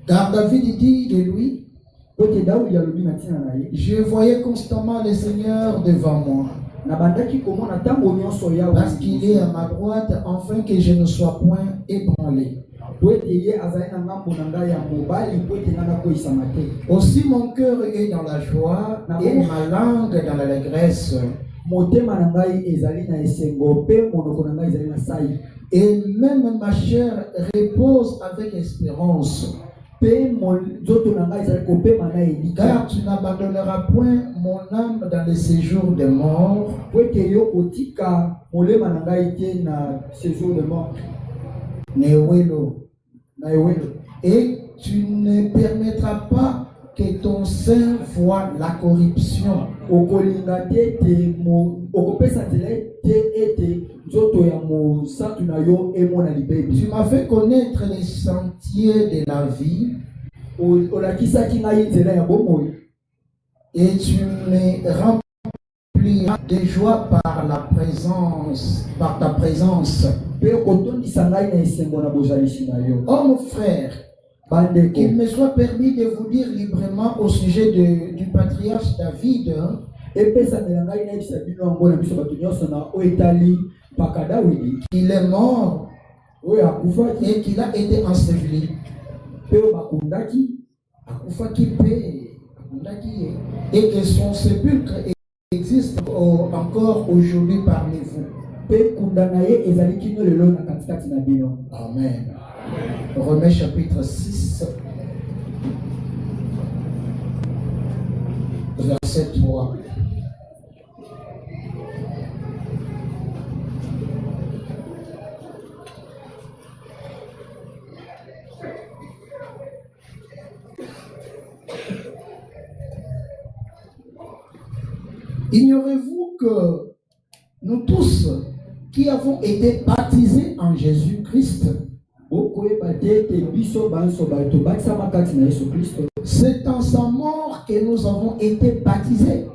Car David dit de lui, je voyais constamment le Seigneur devant moi, parce qu'il est à ma droite, afin que je ne sois point ébranlé. Aussi mon cœur est dans la joie et ma langue dans l'allégresse. Et même ma chair repose avec espérance. Car tu n'abandonneras point mon âme dans le séjour des morts. Et tu ne permettras pas que ton sein voie la corruption. Tu m'as fait connaître les sentiers de la vie. Et tu me rempliras de joie par ta présence. Oh mon frère, qu'il me soit permis de vous dire librement au sujet du patriarche David. Il est mort et qu'il a été enseveli. Et que son sépulcre existe encore aujourd'hui parmi vous. Amen. Romains chapitre 6, verset 3. Ignorez-vous que nous tous qui avons été baptisés en Jésus-Christ, c'est en sa mort que nous avons été baptisés.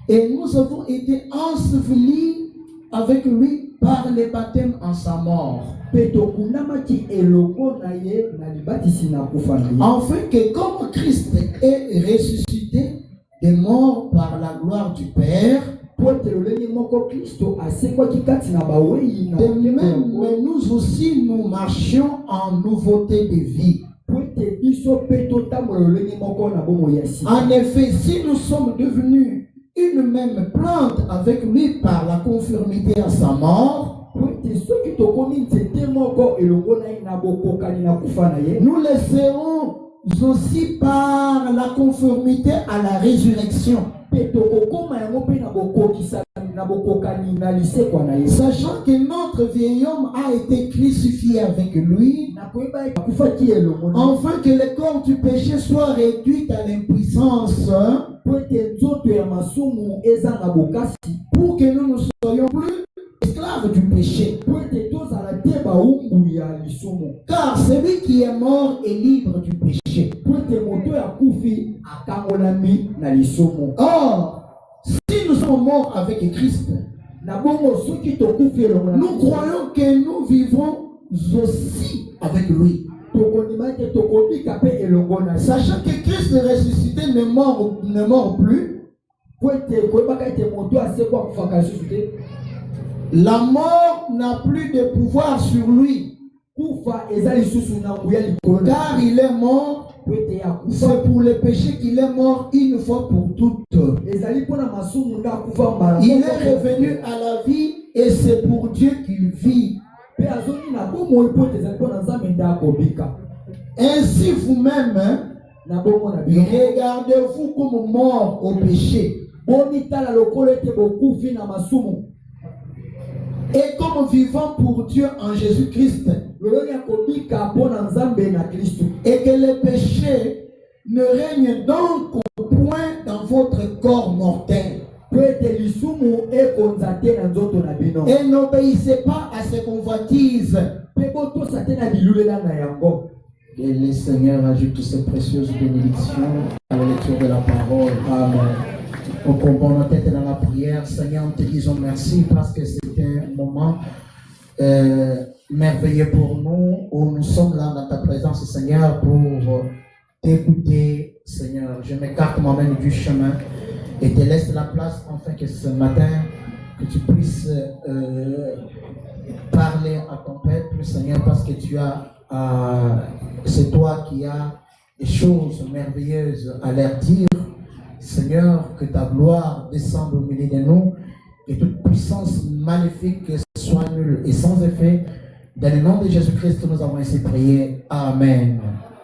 Et nous avons été ensevelis avec lui par le baptême en sa mort. Afin que comme Christ est ressuscité des morts par la gloire du Père, de même nous aussi nous marchions en nouveauté de vie. En effet, si nous sommes devenus une même plante avec lui par la conformité à sa mort, nous le serons aussi par la conformité à la résurrection. Sachant que notre vieil homme a été crucifié avec lui, afin que le corps du péché soit réduit à l'impuissance, pour que nous ne soyons plus esclaves du péché. Car celui qui est mort est libre du péché. Or, si nous sommes morts avec Christ, nous croyons que nous vivrons aussi avec lui. Sachant que Christ ressuscité ne mort plus, la mort n'a plus de pouvoir sur lui. Car il est mort, c'est pour le péché qu'il est mort une fois pour toutes. Il est revenu à la vie et c'est pour Dieu qu'il vit. Ainsi vous-même, regardez-vous comme mort au péché et comme vivant pour Dieu en Jésus-Christ. Et que le péché ne règne donc au point dans votre corps mortel. Et n'obéissez pas à ces convoitises. Et le Seigneur ajoute ces précieuses bénédictions à la lecture de la parole. Amen. On comprend nos têtes dans la prière. Seigneur, nous te disons merci parce que c'était un moment merveilleux pour nous, où nous sommes là dans ta présence, Seigneur, pour t'écouter, Seigneur. Je m'écarte moi-même du chemin et te laisse la place, afin que ce matin, que tu puisses parler à ton peuple, Seigneur, parce que c'est toi qui as des choses merveilleuses à leur dire. Seigneur, que ta gloire descende au milieu de nous, que toute puissance maléfique soit nulle et sans effet. Dans le nom de Jésus-Christ, nous avons ainsi prié. Amen.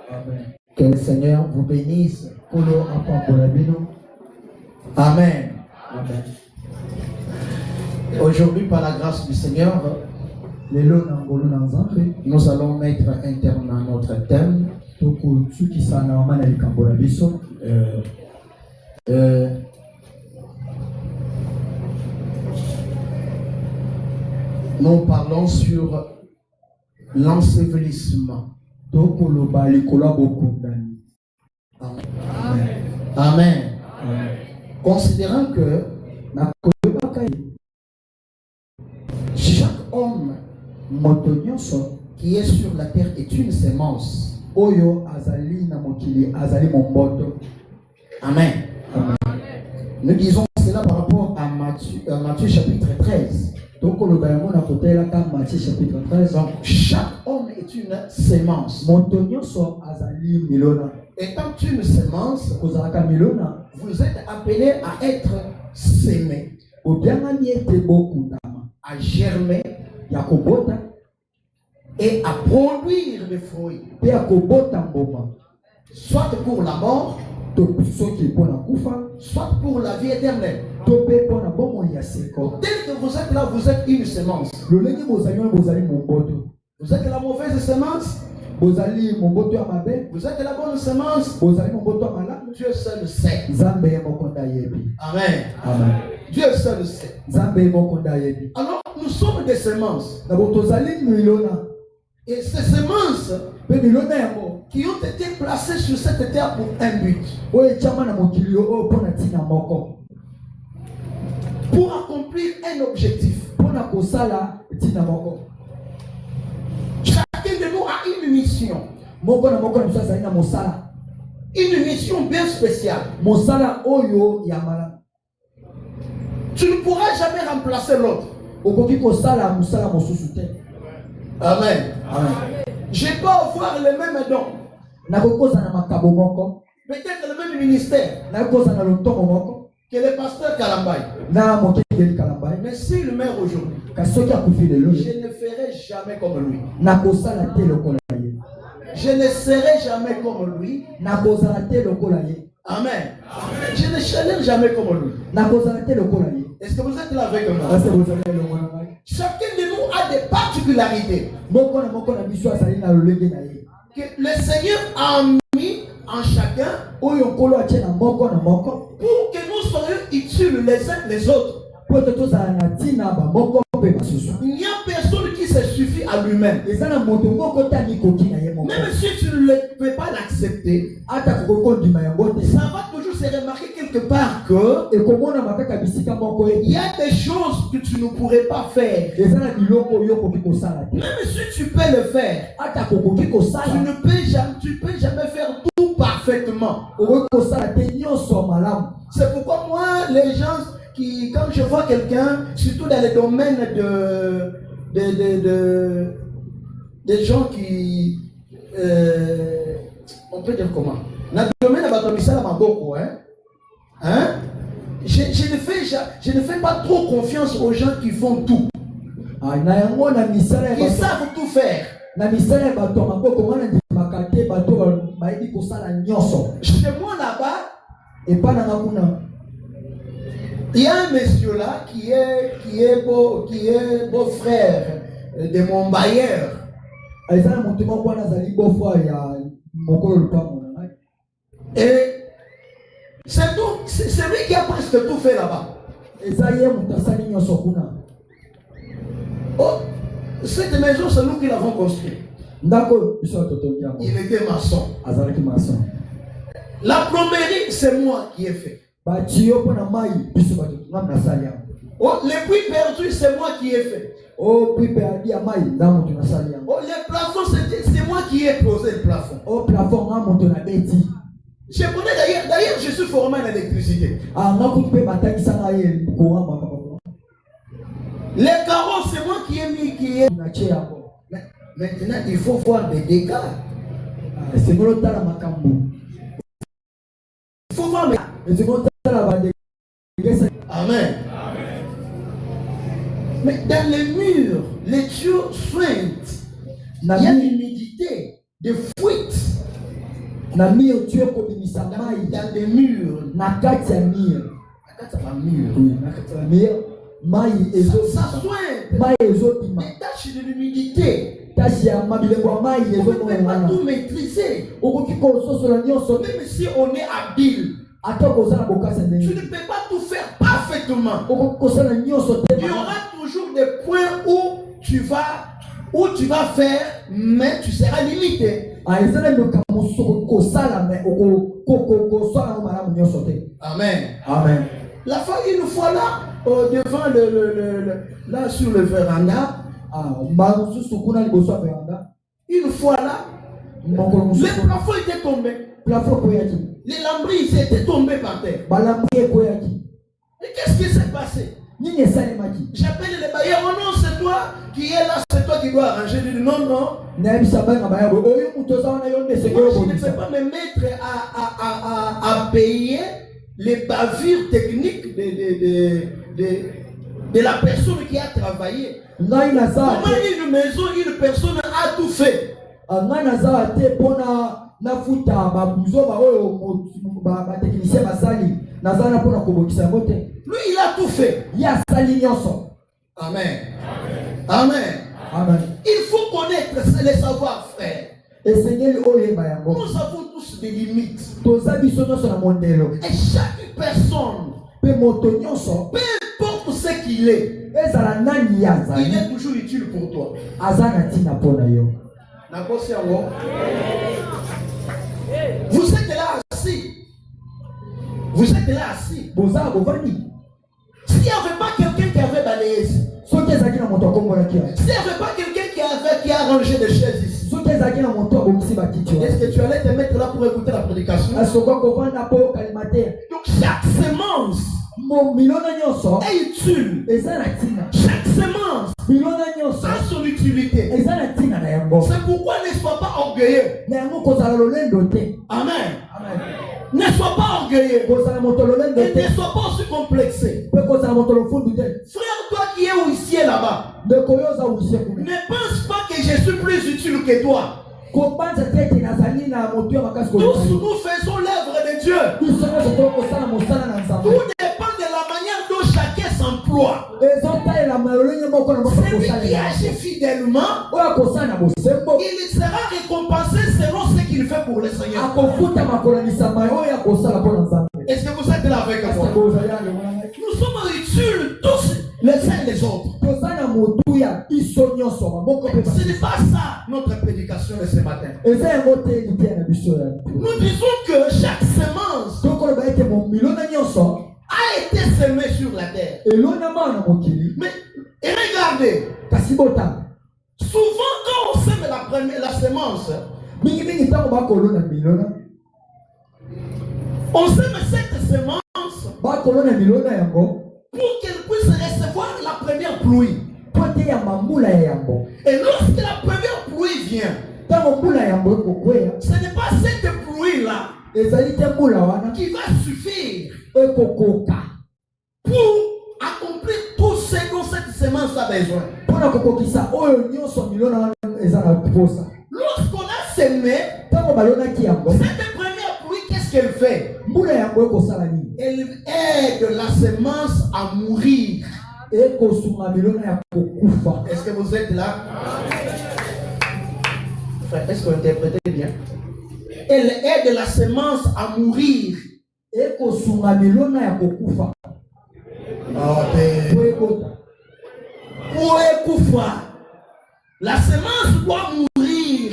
Amen. Que le Seigneur vous bénisse. Amen. Amen. Aujourd'hui, par la grâce du Seigneur, nous allons mettre un terme à notre thème. Nous parlons sur l'ensevelissement. Amen. Amen. Considérant que chaque homme qui est sur la terre est une semence. Amen. Amen. Nous disons cela par rapport à Matthieu chapitre 13. Donc, chaque homme est une semence. Étant une semence, vous êtes appelé à être sémé, à germer et à produire des fruits, soit pour la mort, soit pour la vie éternelle. Dès que vous êtes là, vous êtes une semence. Vous êtes la mauvaise semence. Vous êtes la bonne semence. Dieu seul sait. Amen. Amen. Dieu seul sait. Alors, nous sommes des semences. Et ces semences qui ont été placées sur cette terre pour un but. Pour accomplir un objectif. Chacun de nous a une mission. Une mission bien spéciale. Tu ne pourras jamais remplacer l'autre. Amen. Amen. Je peux avoir les mêmes dons. Peut-être le même ministère que le pasteur Kalambay. Mais s'il meurt aujourd'hui, je ne ferai jamais comme lui. Je ne serai jamais comme lui. Amen. Je ne serai jamais comme lui. Est-ce que vous êtes là avec moi? Chacun de nous a des particularités que le Seigneur a mis en chacun pour que nous soyons utiles les uns les autres. Il n'y a personne qui se suffit à lui-même. Même si tu ne peux pas l'accepter, ça va toujours se remarquer quelque part que il y a des choses que tu ne pourrais pas faire. Même si tu peux le faire, tu ne peux jamais faire tout parfaitement. C'est pourquoi moi, les gens quand je vois quelqu'un, surtout dans les domaines des gens qui, on peut dire comment, dans le domaine de je ne fais pas trop confiance aux gens qui font tout, qui savent tout faire. Chez moi là-bas, il y a un monsieur là qui est beau-frère de mon bailleur. Et c'est lui qui a presque tout fait là-bas. Oh, cette maison, c'est nous qui l'avons construite. Il était maçon. La plomberie, c'est moi qui ai fait. Oh, les puits perdus, c'est moi qui ai fait. Oh, les plafonds, c'est moi qui ai posé le plafond. Oh, plafond, Je connais d'ailleurs, je suis formé en électricité. Les carreaux, c'est moi qui ai mis. Maintenant, il faut voir des dégâts. Il faut voir mes... Amen. Mais dans les murs, les tuyaux suintent. Il y a une humidité, des fuites. Dans les murs. Ça soigne. Des taches de l'humidité. Tu ne peux pas tout maîtriser. Même si on est habile, tu ne peux pas tout faire parfaitement. Il y aura toujours des points où tu vas faire, mais tu seras limité. Amen. Amen. La fois, une fois là, devant là sur le véranda, une fois là, le plafond était tombé. Les lambris étaient tombés par terre. Et qu'est-ce qui s'est passé? J'appelle les bailleurs. Oh non, c'est toi qui es là, c'est toi qui dois arranger. Je dis non, non. Je ne peux pas me mettre à payer les bavures techniques de la personne qui a travaillé. Comment une maison, une personne a tout fait? Lui, il a tout fait. Amen. Amen. Amen. Il faut connaître les savoir-faire. Nous avons tous des limites. Et chaque personne, peu importe ce qu'il est, il est toujours utile pour toi. Vous êtes là assis. Vous êtes là assis. S'il n'y avait pas quelqu'un qui avait balayé ici, s'il n'y avait pas quelqu'un qui a rangé des chaises ici, est-ce que tu allais te mettre là pour écouter la prédication? Donc chaque semence est utile. Chaque semence a son utilité. C'est pourquoi ne sois pas orgueilleux. Amen. Ne sois pas orgueilleux. Et ne sois pas aussi complexé. Frère, toi qui es huissier là-bas, ne pense pas que je suis plus utile que toi. Tous nous faisons l'œuvre de Dieu. Tout dépend de la manière dont chacun s'emploie. Celui qui agit fidèlement, il sera récompensé selon ce qu'il fait pour le Seigneur. Est-ce que vous êtes là avec moi? Nous sommes utiles tous les uns les autres. Ce n'est pas ça notre prédication de ce matin. Nous disons que chaque semence a été semée sur la terre. Mais regardez, souvent quand on sème la semence, on sème cette semence pour qu'elle puisse recevoir la première pluie. Et lorsque la première pluie vient, ce n'est pas cette pluie-là qui va suffire pour accomplir tout ce dont cette semence a besoin. Lorsqu'on a semé, cette première pluie, qu'est-ce qu'elle fait? Elle aide la semence à mourir. Est-ce que vous êtes là? Est-ce que vous interprétez bien? Elle aide la semence à mourir. La semence doit mourir.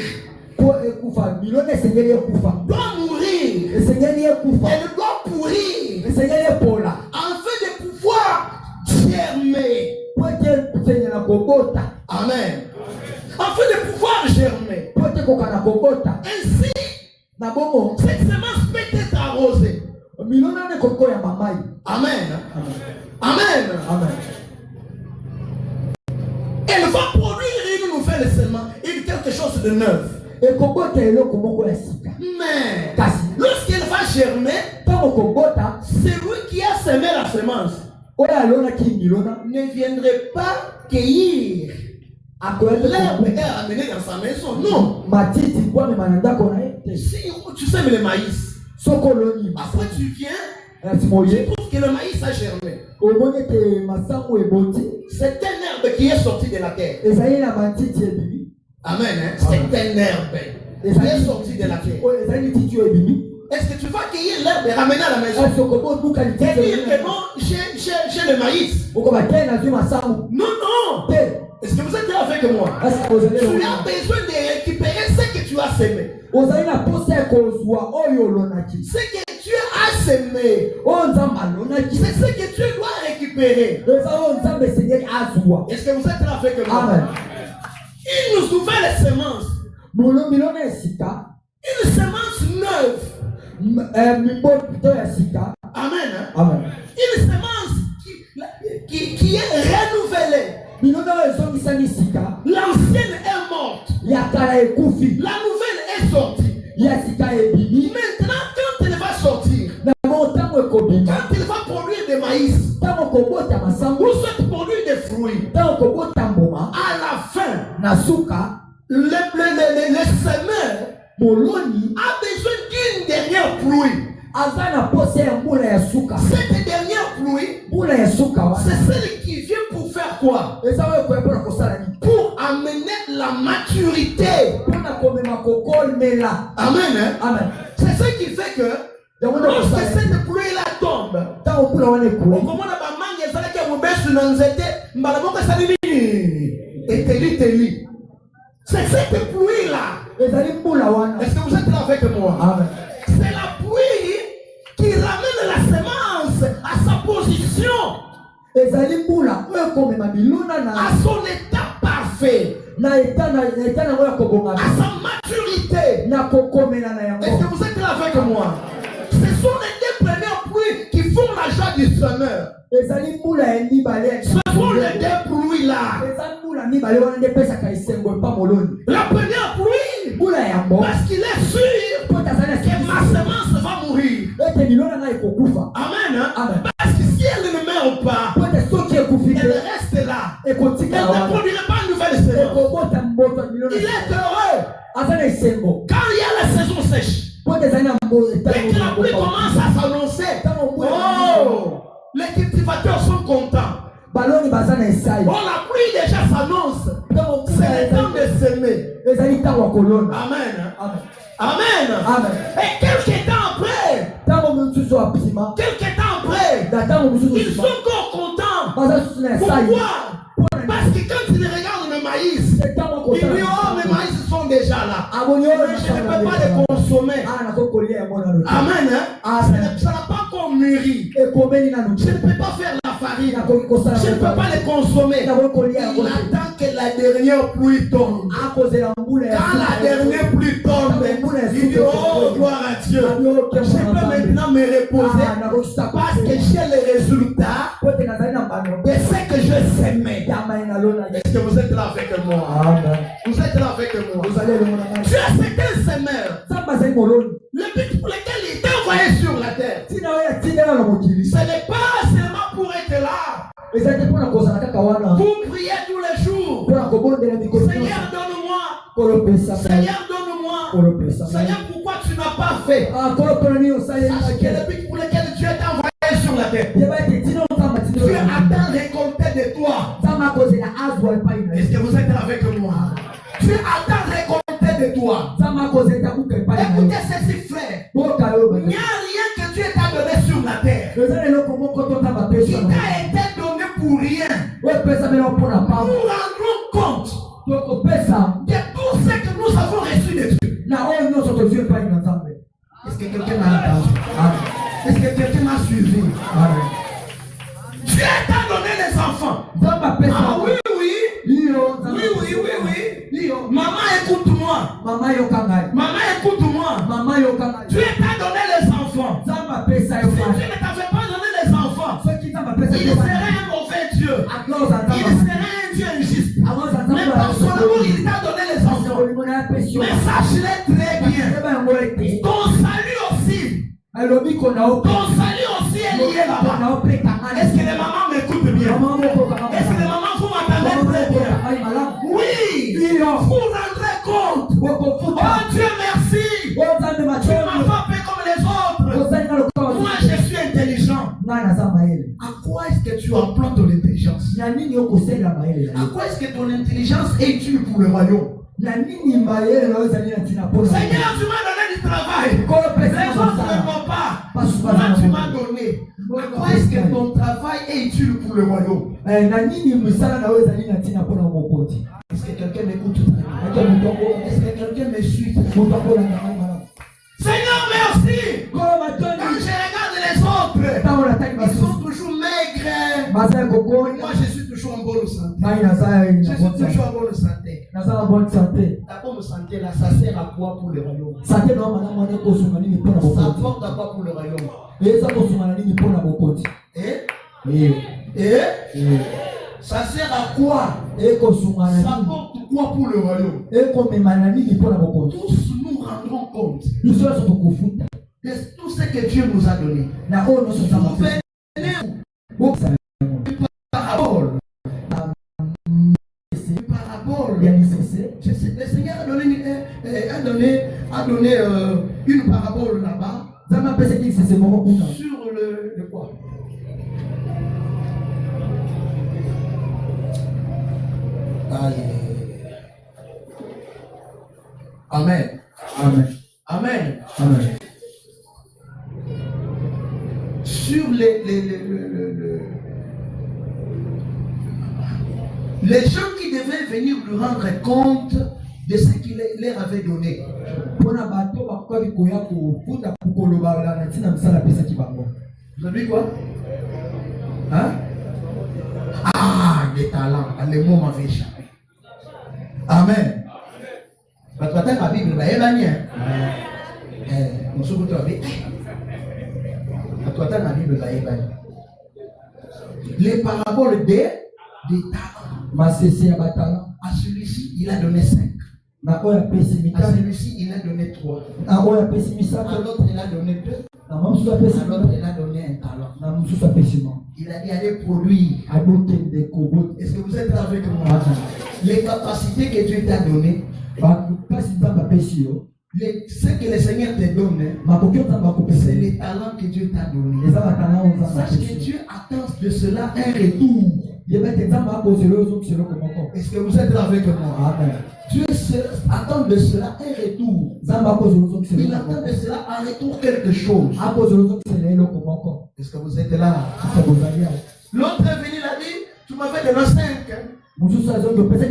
Doit mourir. Elle doit pourrir. Afin de pouvoir germer. Amen. Afin de pouvoir germer. Ainsi, cette semence peut être arrosée. Amen. Amen. Amen. Elle va produire une nouvelle semence, quelque chose de neuf. Mais lorsqu'elle va germer, celui qui a semé la semence ne viendrait pas cueillir l'herbe et amener dans sa maison. Non. Si tu sèmes le maïs, après tu viens, tu trouves que le maïs a germé. C'est un herbe qui est sorti de la terre. Amen. Hein? C'est un herbe qui est sorti de la terre. Est-ce que tu vas cueillir l'herbe et ramener à la maison? Et dire que non, j'ai le maïs. Non, non. Est-ce que vous êtes là avec moi? Tu as besoin de récupérer ce que tu as semé. Ce que tu as semé, c'est ce que tu dois récupérer. Est-ce que vous êtes là avec moi? Amen. Une nouvelle semence. Une semence neuve. Amen. Amen. Une semence qui est renouvelée. L'ancienne est morte. La nouvelle est sortie. Maintenant, quand elle va sortir, quand elle va produire des maïs, ou soit produire des fruits, à la fin, le semeur a besoin d'une dernière pluie. Cette dernière pluie, c'est celle qui vient pour faire quoi? Pour amener la maturité. Amen. Hein? Amen. C'est ce qui fait que lorsque cette pluie-là tombe, c'est cette pluie-là. Est-ce que vous êtes là avec moi? Amen. C'est la pluie qui ramène la semence à sa position, à son état parfait, à sa maturité. Est-ce que vous êtes là avec moi? Ce sont les deux premières pluies qui font la joie du semeur. Ce sont les deux pluies là. La première pluie, parce qu'il est sûr que ma semence va mourir. Amen. Hein? Parce que si elle ne meurt pas, elle reste là. Elle ne produira pas une nouvelle semence. Il est heureux quand il y a la saison sèche et que la pluie commence à s'annoncer. Oh, les cultivateurs sont contents. Oh, la pluie déjà s'annonce. C'est le temps de s'aimer. Amen. Amen. Amen. Et quelques temps après, ils sont encore contents. Pourquoi? Parce que quand ils regardent le maïs, ils disent, oh, mes maïs sont déjà là. Mais je ne peux pas les consommer. Amen. Hein? Ça n'a pas encore mûri. Je ne peux pas faire la farine. Je ne peux pas les consommer. Il attend que la dernière pluie tombe. Quand la dernière pluie tombe, il dit, oh, gloire à Dieu. Je peux maintenant me reposer parce que j'ai les résultats de ce que je s'aimais. Est-ce que vous êtes là avec moi? Amen. Vous êtes là avec moi. Tu as certains semeurs. Le but pour lequel il t'a envoyé sur la terre, ce n'est pas seulement pour être là, pour prier tous les jours. Seigneur, donne-moi. Seigneur, donne-moi. Seigneur, pourquoi tu n'as pas fait? Sache que le but pour lequel Dieu t'a envoyé sur la terre, Dieu attend récolter de toi. Est-ce que vous êtes avec moi? Dieu attend récolter de toi. Écoutez ceci, frère. Il n'y a rien que Dieu t'a donné sur la terre qui t'a été donné pour rien. Nous rendons compte de tout ce que nous avons reçu de Dieu. Est-ce que quelqu'un m'a entendu? Est-ce que quelqu'un m'a suivi? Dieu t'a donné les enfants. Ah oui, oui. Maman, écoute-moi. Maman, écoute-moi. Dieu t'a donné les enfants. Si Dieu ne t'avait pas donné les enfants, il serait un mauvais Dieu. Il serait un Dieu injuste. Mais par son amour, il t'a donné les enfants. Mais sache-le très bien. Ton salut aussi. Ton salut aussi est lié là-bas. Est-ce que les mamans m'écoutent bien? Est-ce que les mamans vous m'entendez très bien? Oui. Vous rendrez compte. Oh Dieu, merci. Tu ne m'as pas fait comme les autres. Moi, je suis intelligent. À quoi est-ce que tu emploies ton intelligence? À quoi est-ce que ton intelligence est utile pour le royaume? Seigneur, tu m'as donné du travail. Les autres ne m'ont pas. Moi, tu m'as donné. À quoi est-ce que ton travail est utile pour le royaume? Est-ce que quelqu'un m'écoute? Est-ce que quelqu'un me suit? Seigneur, merci. Quand je regarde les autres, ils sont toujours maigres. Moi, je suis toujours en bonne santé. Je suis toujours en bonne santé. Ta bonne santé, là, ça sert à quoi pour le royaume? Ça apporte à quoi pour le royaume? Ça sert à quoi? Ça apporte quoi pour le royaume? Tous nous rendrons compte de tout ce que Dieu nous a donné. Le Seigneur a donné une parabole là-bas sur le quoi? Amen. Amen. Amen. Amen. Sur les gens qui devaient venir lui rendre compte de ce qu'il leur avait donné. Vous avez quoi? Hein? Ah, des talents. Le mot m'avait échappé. Amen. Parce que la Bible va évanouir. Les paraboles des talents. À celui-ci, il a donné 5. À celui-ci, il a donné 3. À l'autre, il a donné 2. À l'autre, il a donné un talent. Il a dit allez produire. Est-ce que vous êtes avec moi? Les capacités que Dieu t'a données, ce que le Seigneur te donne, c'est les talents que Dieu t'a donnés. Sache que Dieu attend de cela un retour. Est-ce que vous êtes avec moi? Amen. Dieu attend de cela un retour. Il attend de cela un retour quelque chose. Est-ce que vous êtes là? L'autre est venu, il a dit, tu m'avais donné 5.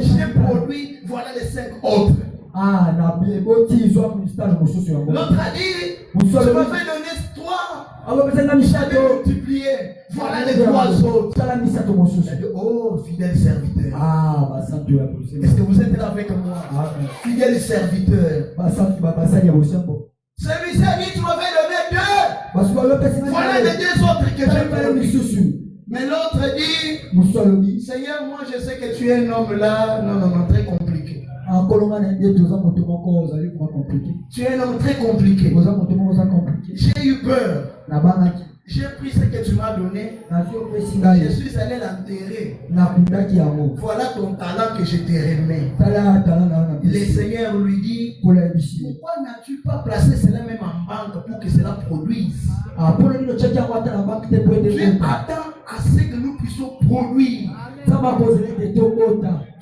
J'ai produit, voilà les 5 autres. L'autre a dit, tu m'avais donné 3. J'avais multiplié. Voilà les 3 autres. Il a dit, oh, fidèle serviteur. Est-ce que vous êtes là avec moi? Fidèle serviteur. Celui-ci a dit, tu m'avais donné 2. Voilà les 2 autres que j'ai produit. Mais l'autre dit, Seigneur, moi je sais que tu es un homme là, non, très compliqué. Tu es un homme très compliqué. J'ai eu peur. J'ai pris ce que tu m'as donné. Je suis allé l'enterrer. Voilà ton talent que je t'ai remis. Le Seigneur lui dit, pourquoi n'as-tu pas placé cela même en banque pour que cela produise? Dieu attend à ce que nous puissions produire.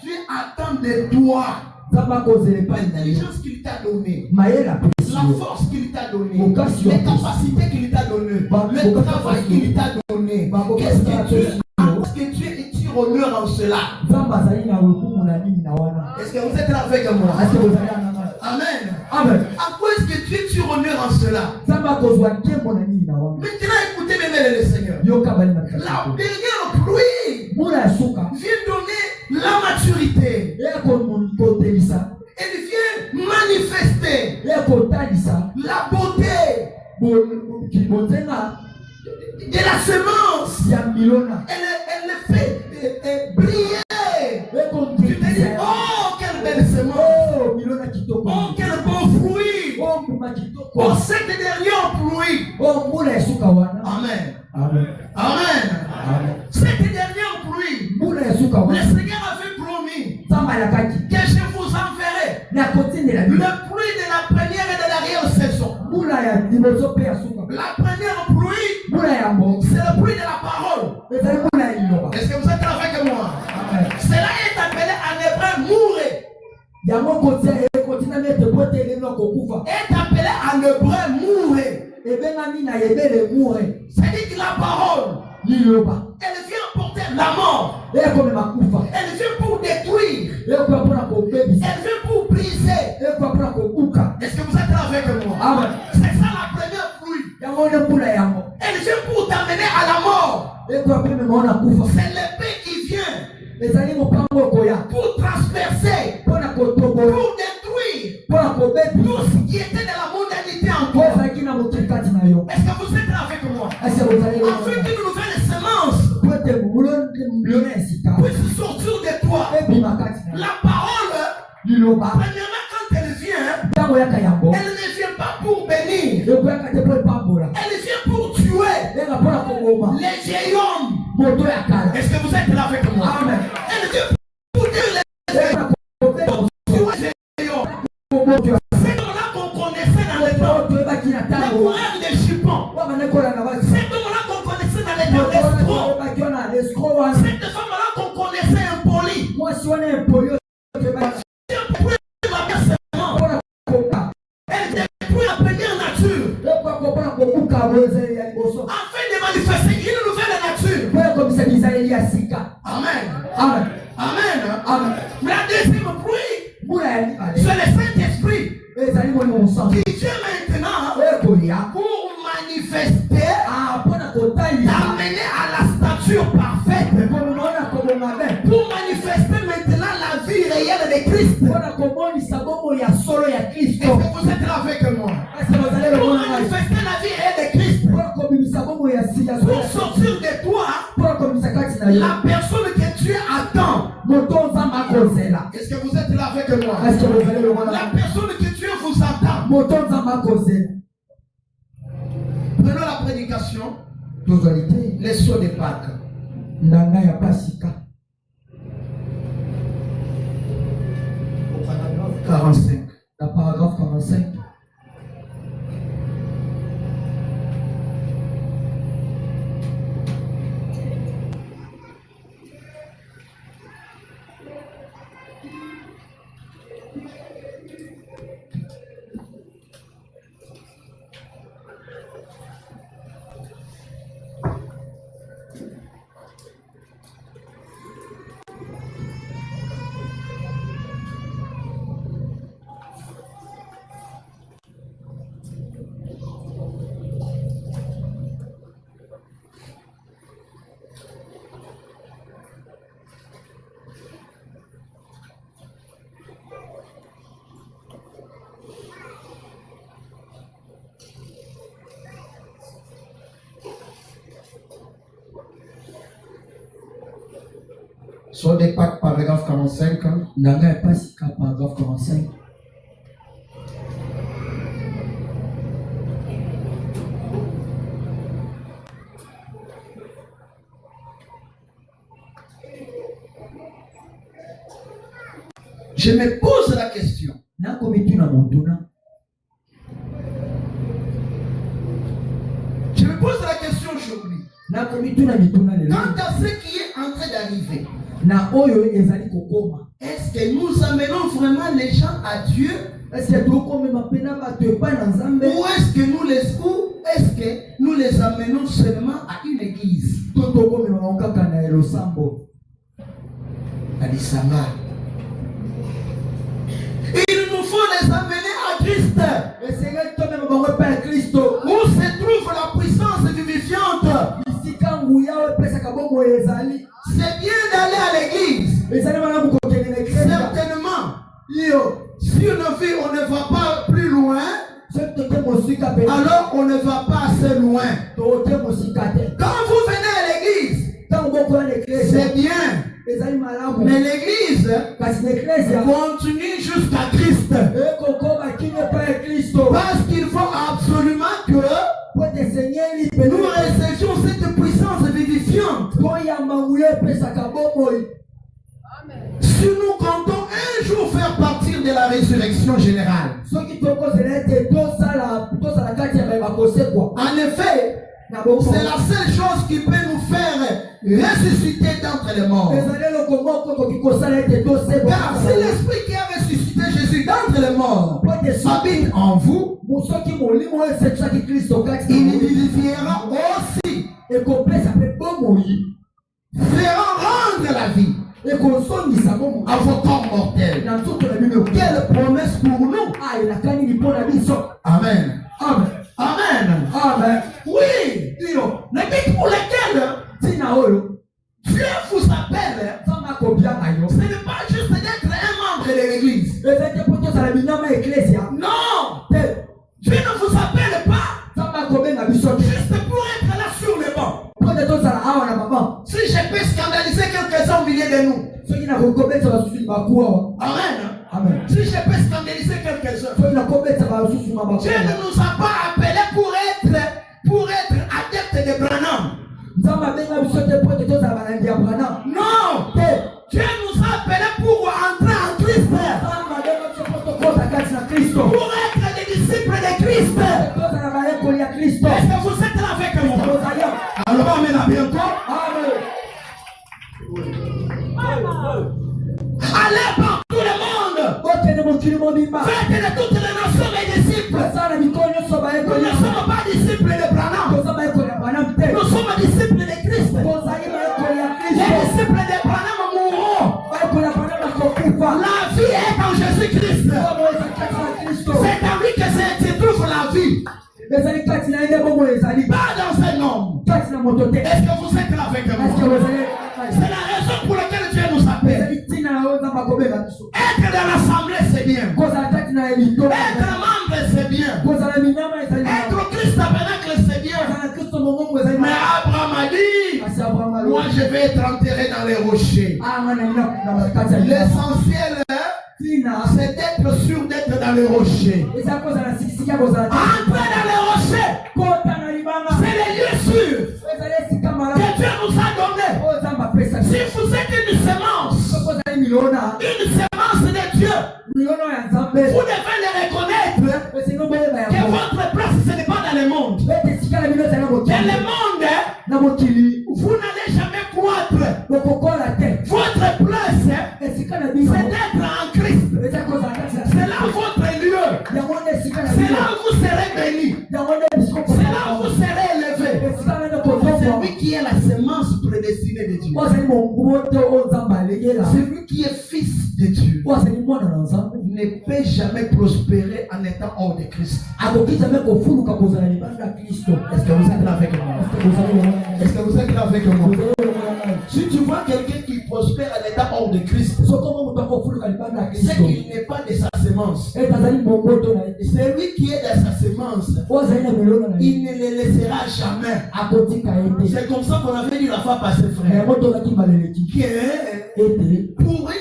Dieu attend de toi l'intelligence qu'il t'a donnée, la force qu'il t'a donnée, les capacités qu'il t'a données, le travail qu'il t'a donné. Qu'est-ce que Dieu tire honneur en cela? Est-ce que vous êtes là avec moi? Amen. Amen. À quoi est-ce que Dieu tire honneur en cela? Maintenant, écoutez bien le Seigneur. La dernière pluie vient donner la maturité. manifester la beauté de la semence. Elle le fait briller. Tu te dis, oh, quelle belle semence. Oh, quel bon fruit. Oh, cette dernière pluie. Amen. Amen. Cette dernière pluie, le Seigneur avait promis que je vous enverrai le fruit de la première et de l'arrière-saison. La première pluie, c'est le fruit de la parole. Est-ce que vous êtes avec moi? Cela est appelé en hébreu mourir. Est appelé en hébreu mourir. C'est-à-dire que la parole, elle vient porter la mort. Elle vient pour détruire. Elle vient pour briser. Est-ce que vous êtes avec moi? C'est ça la première pluie. Elle vient pour t'amener à la mort. C'est l'épée qui vient pour transpercer, pour détruire tout ce qui était de la mondanité en toi. Est-ce que vous êtes avec moi? Afin qu'une nouvelle semence puisse sortir de toi. La parole, premièrement, quand elle vient, elle ne vient pas pour bénir. Elle vient pour tuer les vieils hommes. Est-ce que vous êtes là avec moi? Amen. Elle vient pour dire les vieils hommes. C'est là qu'on connaissait dans le temps les coureurs des chupons. C'est là qu'on connaissait dans les temps d'escrocs. C'est là qu'on connaissait impoli. Elle détruit la première nature afin de manifester une nouvelle nature. Amen. Amen. Amen. Mais la deuxième pluie, c'est le Saint-Esprit qui vient maintenant pour manifester, t'amener à la stature parfaite, pour manifester maintenant la vie réelle de Christ. Est-ce que vous êtes là avec moi? Pour manifester la vie réelle de Christ, pour sortir de toi la personne que tu attends. Est-ce que vous êtes là avec moi? La personne que tu vous attend. Prenons la prédication, les sauts de Pâques. La paragraphe 45. Soit des Pâques, paragraphe 45. Nanga est pas si paragraphe 45. Je me pose la question. Je me pose la question aujourd'hui. Quant à ce qui est en train d'arriver, est-ce que nous amenons vraiment les gens à Dieu? Ou est-ce que nous les amenons seulement à une église? Il nous faut les amener à Christ. Où se trouve la puissance vivifiante? C'est bien d'aller à l'église. Certainement. si on ne va pas plus loin, alors on ne va pas assez loin. Quand vous venez à l'église, c'est bien. Mais l'église continue jusqu'à Christ. Parce qu'il faut absolument que nous recevions cette puissance vivifiante. Si nous comptons un jour faire partir de la résurrection générale, en effet, c'est la seule chose qui peut nous faire ressusciter d'entre les morts. Car c'est l'esprit qui a ressuscité Jésus d'entre les morts habite en vous, il vivifiera aussi, fera rendre la vie à vos corps mortels. Quelle promesse pour nous. Amen. Amen. Amen. Amen. Oui. Le but pour lequel Dieu vous appelle, ce n'est pas juste d'être un membre de l'église. Non. Dieu ne vous appelle pas juste pour être là sur le banc. Si je peux scandaliser quelques-uns au milieu de nous. Amen. Amen. Si je peux scandaliser quelques-uns. Dieu ne nous a pas appelés pour être adeptes de Branham. Non. Dieu nous a appelés pour entrer en Christ. Pour être des disciples de Christ. Est-ce que vous êtes là avec moi? Alors, amen à bientôt. Allez par tout le monde. Faites de toutes les nations mes disciples. Nous ne sommes pas disciples de Branham. Nous sommes disciples de Christ. Les disciples de Branham mourront. La vie est en Jésus-Christ. C'est en lui que se trouve la vie. Pas dans un homme. Est-ce que vous êtes là avec moi? C'est la raison pour laquelle Dieu nous appelle. Être dans l'assemblée, c'est bien. Être membre, c'est bien. Être Christ tabernacle, c'est bien. Mais Abraham a dit, moi je vais être enterré dans les rochers. L'essentiel, c'est d'être sûr d'être dans les rochers. Entrer dans les rochers, c'est les lieux sûrs que Dieu nous a donnés. Si vous êtes une semence de Dieu, vous devez le reconnaître que votre place ce n'est pas dans le monde. Dans le monde, vous n'allez jamais croître. Votre place, c'est d'être en Christ. C'est là votre lieu. C'est là où vous serez béni. C'est là où vous serez élevé. C'est lui qui est la semence prédestinée de Dieu. Celui qui est fils de Dieu ne peut jamais prospérer en étant hors de Christ. Est-ce que vous êtes là avec moi? Est-ce que vous êtes là avec moi? Si tu vois quelqu'un qui prospère en étant hors de Christ, c'est qu'il n'est pas de sa semence. Celui qui est de sa semence, il ne le laissera jamais. C'est comme ça qu'on avait dit la fois passée, frère. Pour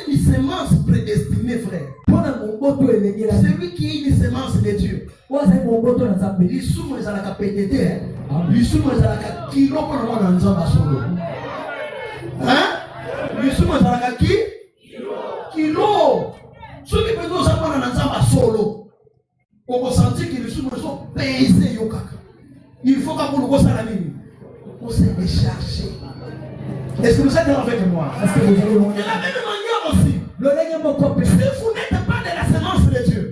une semence prédestinée, frère. Celui qui est une semence de Dieu. Il souffre à la PDT. Il souffre à la kilo pour le monde en solo. Hein? Il souffre à la kilo. Ceux qui peuvent nous apprendre en solo. On va sentir que les souffres sont pesés. Il faut que vous le sachiez. On s'est déchargé. Est-ce que vous êtes avec moi? De la même manière aussi. Si vous n'êtes pas de la semence de Dieu,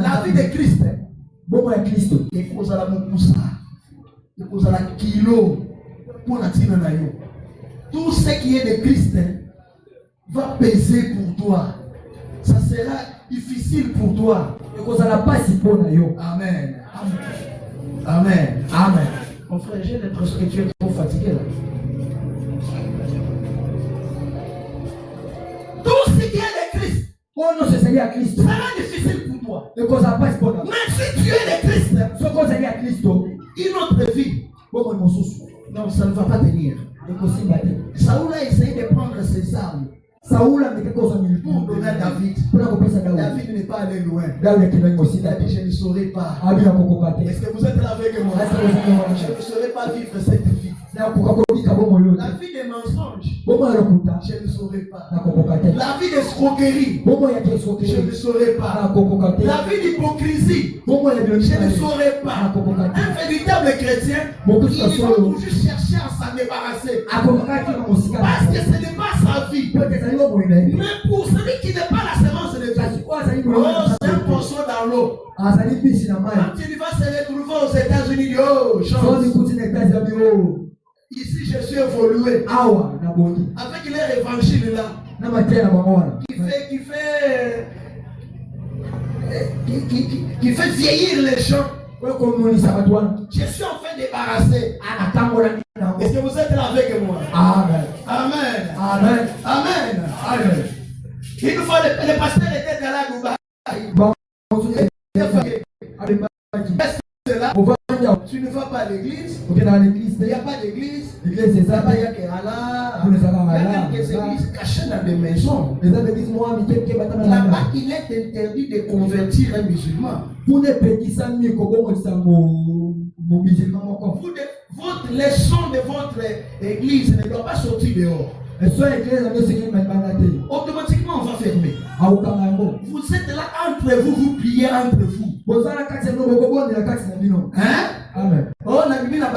la vie de Christ, et vous allez me pousser, et vous allez kilo pour la tine. Tout ce qui est de Christ va peser pour toi. Ça sera difficile pour toi. Amen. Amen. Amen. Mon frère, j'ai l'impression que tu es trop fatigué là. Tout ce qui est de Christ, sera difficile pour toi. Mais si tu es le Christ, une autre vie, non, ça ne va pas tenir. Saoul a essayé de prendre ses armes pour donner à David. David n'est pas allé loin. Il a dit, je ne saurais pas. Est-ce que vous êtes là avec moi? Je ne saurais pas vivre cette vie. La vie des mensonges, je ne saurais pas. La vie d'escroquerie, je ne saurais pas. La vie d'hypocrisie, je ne saurais pas. Un véritable chrétien, il va toujours chercher à s'en débarrasser. Parce que ce n'est pas sa vie. Mais pour celui qui n'est pas la semence de Dieu, oh, c'est un poisson dans l'eau. Quand il va se retrouver aux États-Unis, oh, chance. Ici, je suis évolué avec leur évangile là, qui fait vieillir les gens. Je suis enfin débarrassé. Est-ce que vous êtes là avec moi? Amen. Amen. Amen. Amen. Amen. Une fois, le pasteur était dans la Dubaï. Tu ne vas pas à l'église. Il n'y a pas d'église. Il n'y a que Allah. Il y a même des églises cachées dans des maisons. Là-bas, il est interdit de convertir un musulman. Les sons de votre église ne doivent pas sortir dehors. Automatiquement, on va fermer. Vous êtes là entre vous, vous priez entre vous. Hein? Amen. Oh, la Bible, la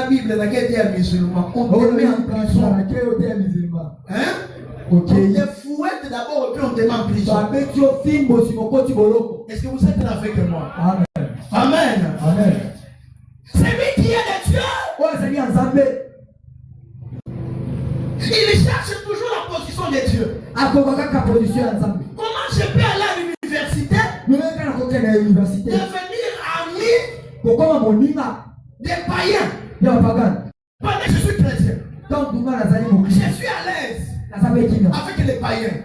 Bible, la Bible est musulman. On te met en prison. Hein? Ok. On te fouette d'abord et puis on te met en prison. Est-ce que vous êtes là avec moi? Amen. Amen. Amen. C'est lui qui est le Dieu. Il cherche toujours la position de Dieu. Comment je peux aller à l'université? Devenir ami des païens. Pendant que je suis chrétien. Je suis à l'aise avec les païens.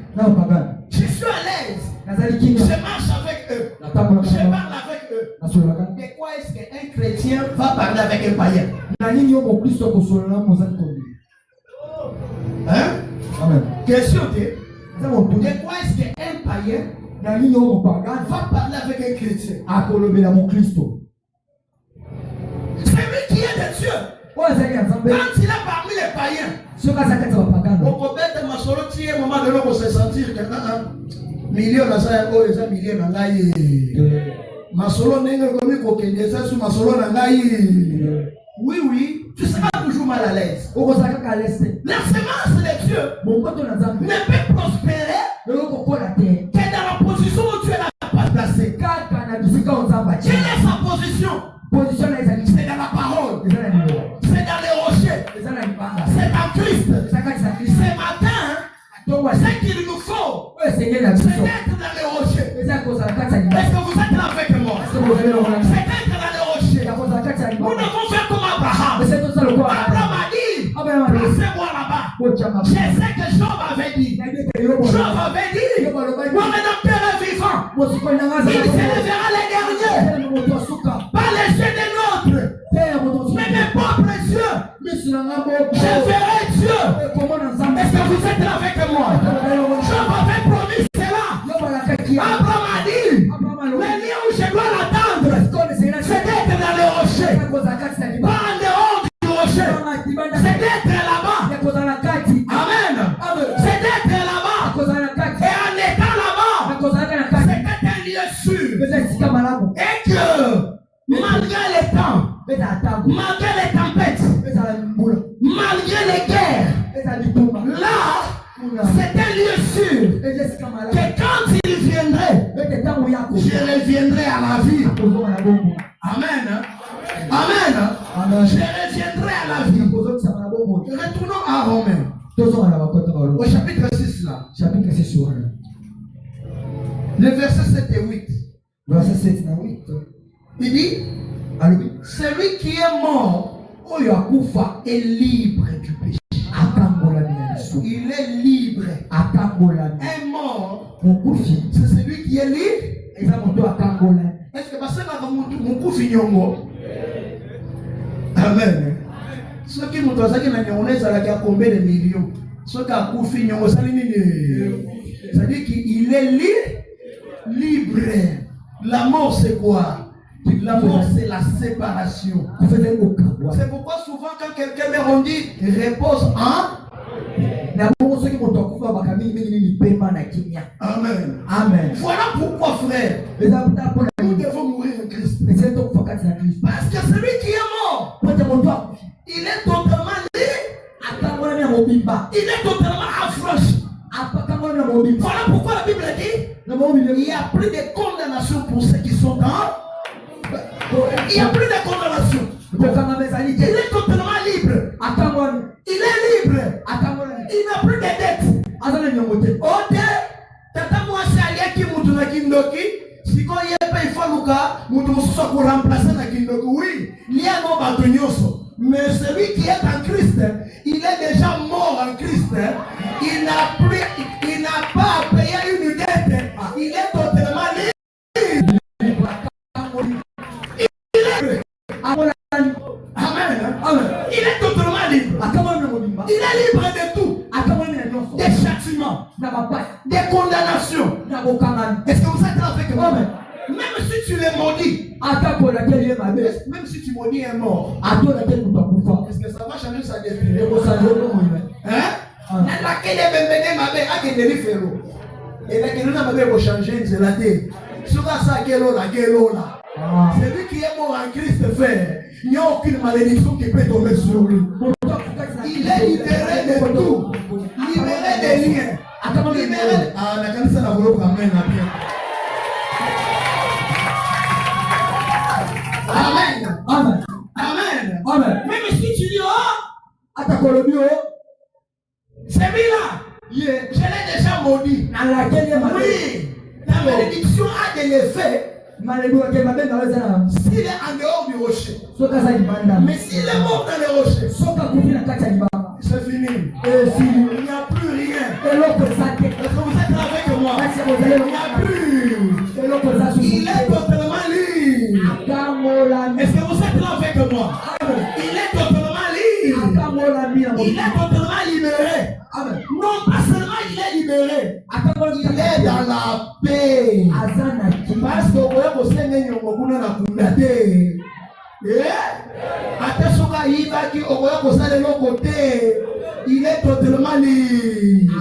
Je suis à l'aise. Je marche avec eux. Je parle avec eux. Mais quoi est-ce qu'un chrétien va parler avec un païen? Hein? Amen. Question de quoi est-ce qu'un païen va parler avec un chrétien? C'est lui qui est de Dieu. Quand il est parmi les païens, on peut être masolo qui à un moment donné, on se sentir que millions de millions de masolo n'est comme kokendesa sous masolo nangai. Oui, tu seras toujours mal à l'aise. La semence de Dieu ne peut prospérer que dans la position où Dieu l'a pas placé. Quelle est sa position? C'est dans la parole. C'est dans les rochers. C'est dans Christ. Ce matin, ce qu'il nous faut, c'est d'être dans les rochers. Est-ce que vous êtes là avec moi? C'est d'être dans les rochers. Nous devons faire comme Abraham. Abraham a dit, placez-moi là-bas. Je sais que Job avait dit. Job avait dit, mon rédempteur est vivant. Il se lèvera les derniers. Pas les yeux des nôtres. Mais mes propres yeux. Je verrai Dieu. Est-ce que vous êtes là avec moi? Job avait promis cela. Abraham a dit, le lieu où je dois l'attendre, c'est d'être dans le rocher. Pas en dehors du rocher. C'est d'être là-bas. Amen. C'est d'être là-bas. Et en étant là-bas, c'est un lieu sûr. Et que malgré les temps, malgré les tempêtes, malgré les guerres, là, c'est un lieu sûr. Que quand il viendrait, je reviendrai à la vie. Amen. Amen. Je reviendrai à la vie. Retournons à Romains. Au chapitre 6 là. Le verset 7 et 8. Il dit, celui qui est mort est libre du péché. Il est libre. Un mort c'est celui qui est libre. Est-ce que parce que Moukoufi Nyongo? Amen. Ceux qui nous disent que nous avons combien de millions? Ceux qui ont Moukoufi Nyongo, ça veut dire qu'il est libre. La mort, c'est quoi? La mort, c'est la séparation. C'est pourquoi souvent quand quelqu'un meurt, on dit repose en. Amen. Amen. Voilà pourquoi, frère, nous devons mourir en Christ. Parce que celui qui est mort, il est totalement libre. Il est totalement affranchi. Voilà pourquoi la Bible dit il n'y a plus de condamnation pour ceux qui sont dans. Il n'y a plus de condamnation. Il est totalement libre. Il est libre. Il n'a plus de dettes. Ok. Tata moi c'est qui mutu na kindoki. Si quand il y a pas il faut luka mutu mususa pour remplacer na kindoki. Oui, il y a non batonyoso. Mais celui qui est en Christ, il est déjà mort en Christ. Il n'a pas à payer une dette. Il est totalement libre. Amen. Amen. Il est totalement libre. Il est libre de tout. Des châtiments, des condamnations. Est-ce que vous êtes là avec moi? Même si tu les maudis, même si tu maudis un mort, est-ce que ça va changer sa définition? Hein? Laquelle est benvenuta mabe akendeli fero. Et la kelona mabe va changer, c'est la terre. Sur ça kelola. Celui qui est mort en Christ fait, il n'y a aucune malédiction qui peut tomber sur lui. Il est libéré de tout. Libéré des liens. Libéré. Ah, la canisa la voulait amen. Amen. Amen. Amen. Amen. Même si tu dis, oh, celui-là, je l'ai déjà maudit. Oui, la malédiction a de l'effet. S'il est en dehors du rocher, mais s'il est mort dans le rocher, c'est fini. Il n'y a plus rien. Est-ce que vous êtes là avec moi? Il n'y a plus. Il est totalement libre. Est-ce que vous êtes là avec moi? Il est totalement libre. Il est totalement libéré. Non, pas seulement il est libéré. Il est dans la paix. Parce que vous savez il est totalement libre.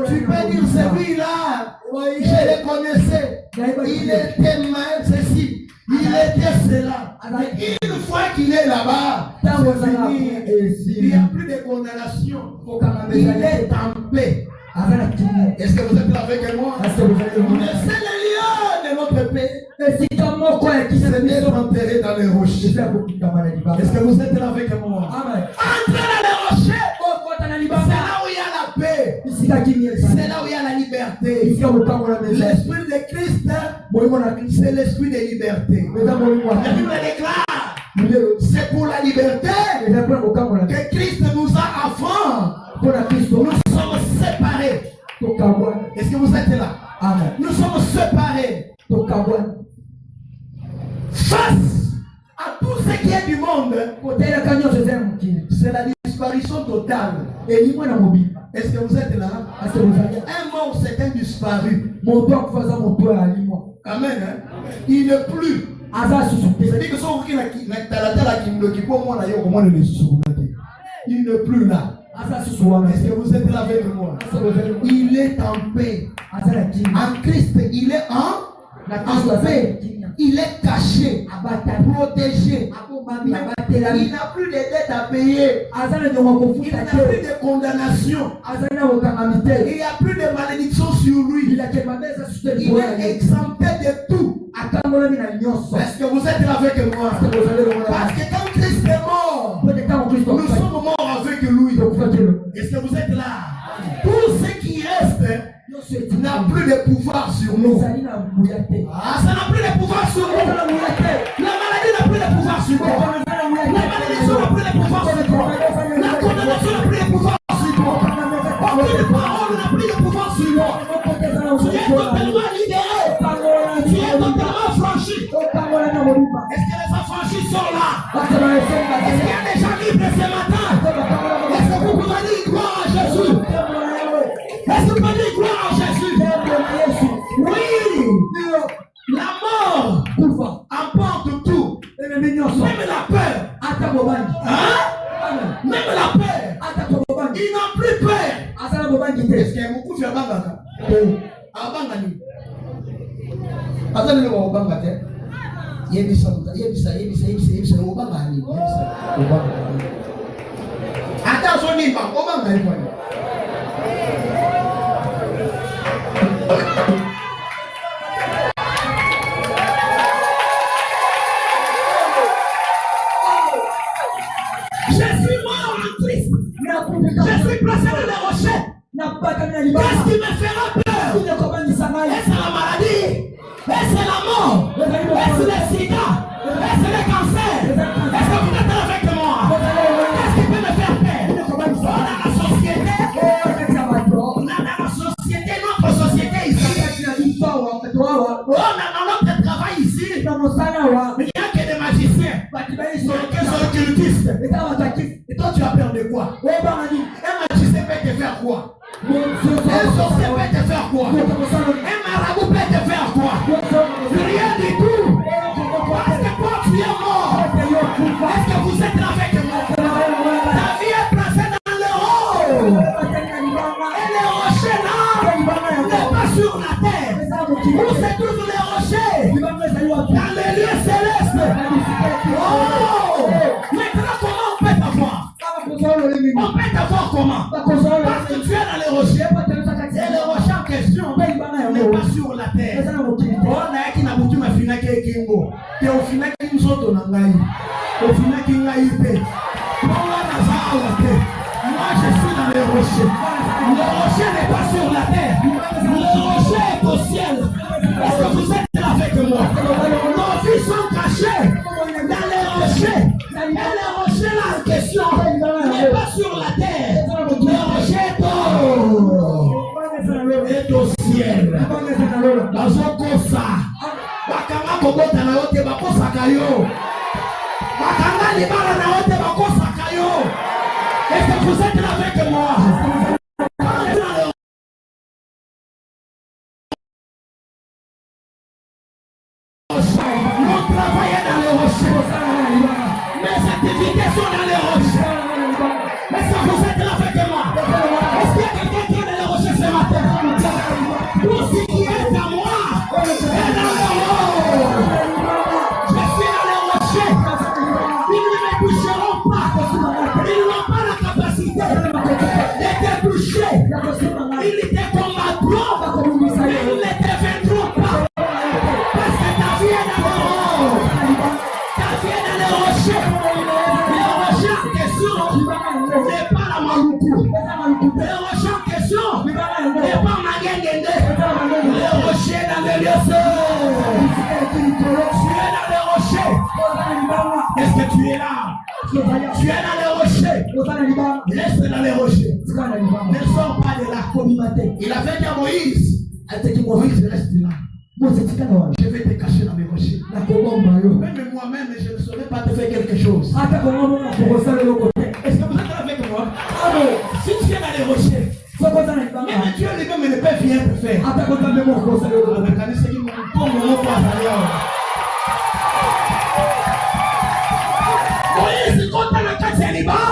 Tu peux dire celui-là, je le connaissais. Il était mal ceci. Il était cela. Mais une fois qu'il est là-bas, c'est fini. Il n'y a plus de condamnation. Il est en paix. Est-ce que vous êtes là avec moi? C'est le lieu de notre paix. C'est d'être enterré dans les rochers. Est-ce que vous êtes là avec moi? Entrez dans les rochers. C'est là où il y a la paix. C'est là où il y a la liberté. L'esprit de Christ, c'est l'esprit de liberté. La Bible déclare, c'est pour la liberté que Christ nous a affranchis. Nous sommes séparés. Est-ce que vous êtes là? Amen. Nous sommes séparés. Face à tout ce qui est du monde, c'est la disparition totale. Est-ce que vous êtes là? Un mort, c'est un disparu. Amen. Il n'est plus. C'est-à-dire que il n'est plus là. Est-ce que vous êtes là avec moi? Il est en paix. En Christ, il est en paix. Il est caché, protégé. Il n'a plus de dettes à payer. Il n'a plus de condamnation. Il n'y a plus de malédiction sur lui. Il est exempté de tout. Est-ce que vous êtes là avec moi? Parce que quand Christ est mort, nous sommes morts avec lui. Est-ce que vous êtes là? Tout ce qui reste n'a plus de pouvoir sur nous. Ça n'a plus de pouvoir sur nous. La maladie n'a plus de pouvoir sur nous. La malédiction n'a plus de pouvoir sur nous. La condamnation n'a plus de pouvoir sur nous. Aucune parole n'a plus de pouvoir sur nous. Tu es Est-ce que les affranchis sont là? Est-ce qu'il y a des gens libres ce matin? Est-ce que vous pouvez dire gloire à Jésus? Est-ce que vous pouvez dire gloire à Jésus? Oui! La mort emporte tout. Même la peur. Hein? Même la peur. Ils n'ont plus peur. Est-ce que beaucoup fait Bangaka? Abangani. Attendez, on va Bangaka. Yebisa. Obangani. Attention, n'y pas. Obangani. Je suis placé dans les rochers. Qu'est-ce qui me fera peur? Est-ce la maladie? Est-ce la mort? Est-ce le sida? Est-ce le cancer? Est-ce que vous êtes avec moi? Qu'est-ce qui peut me faire peur? Dans la société, notre société ici. Dans notre travail ici, il n'y a que des magiciens, que des occultistes. Et toi, tu as peur de quoi? Un magicien peut te faire quoi? Un sorcier peut te faire quoi? Un marabout peut te faire quoi? Rien du tout. Parce que toi, tu es mort. Est-ce que vous êtes avec moi? Ta vie est placée dans le haut. Et les rochers là, n'est pas sur la terre. Où se trouvent les rochers? Dans les lieux célestes. Oh! Maintenant, comment on peut t'avoir? On peut t'avoir comment? Parce que tu es dans les rochers. Et les rochers en question n'est pas sur la terre. On a qui n'a pas pu finir avec Kingo. Et au final, qui nous ont donné. Au final, qui n'a pas été. Moi, je suis dans les rochers. Le rocher n'est pas sur la terre. Le rocher est au ciel. Est-ce que vous êtes là avec moi? Nos vies sont cachées dans les rochers. Et les rochers là en question n'est pas sur la terre. Le rocher est au ciel. Dans un cosa. Bakanga kobota na yote bakosaka yo. Bakanga libala na yote bakosaka yo. Est-ce que vous êtes là avec moi? Mon travail est dans les rochers. Mes activités sont dans les rochers. Est-ce que vous êtes là avec moi? Est-ce qu'il y a quelqu'un qui est dans les rochers ce matin? Tout ce qui est à moi est dans le haut. Je suis dans les rochers. Ils ne me toucheront pas. Ils n'ont pas la capacité de te toucher. Ils te combattront. Ils ne te vaincront pas. Parce que ta vie est dans le haut. Ta vie est dans les rochers. Les rochers en question n'est pas la Maluku. Les rochers en question n'est pas Magengende. Les rochers dans les lieux seuls. Tu es dans les rochers. Est-ce que tu es là? Tu es dans les rochers. Reste dans les rochers. Ne sors pas de là. Il avait dit à Moïse, Moïse reste là. Je vais te cacher dans mes rochers. Même moi-même, je ne saurais pas te faire quelque chose. Est-ce que vous êtes avec moi? Si tu es dans les rochers, même Dieu lui-même ne peut rien te faire. Moïse, quand tu as la carte célibat,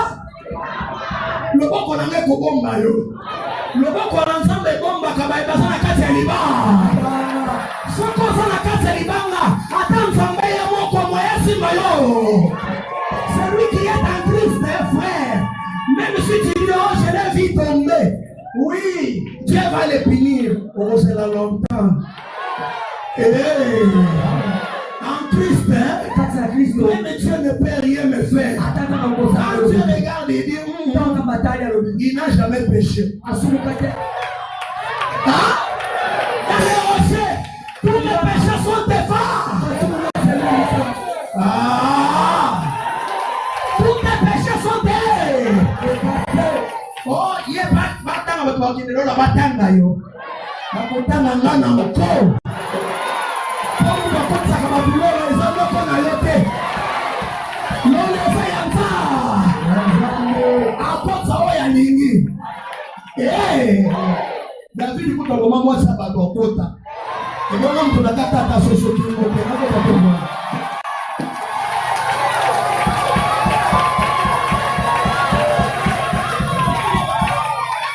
le bon qu'on a mis au bomba, le bon qu'on a ensemble de bomba, quand il passe la carte célibat. Ce qu'on a la carte célibat là, attends, ça me met mon comme moi, celui qui est en Christ, frère, même si tu dis, oh, je l'ai vu tomber, oui, Dieu va les punir. Oh, c'est là longtemps. En Christ, même Dieu ne peut rien me faire. Quand Dieu regarde et dit, il n'a jamais péché. Hein? Dans les rochers, tous les péchés sont défaits. Ah! Tous les péchés sont défaits. Oh, il y a la bataille. La bataille. comment moi ça va dans quota. Et moi même tu n'as qu'à ta société qui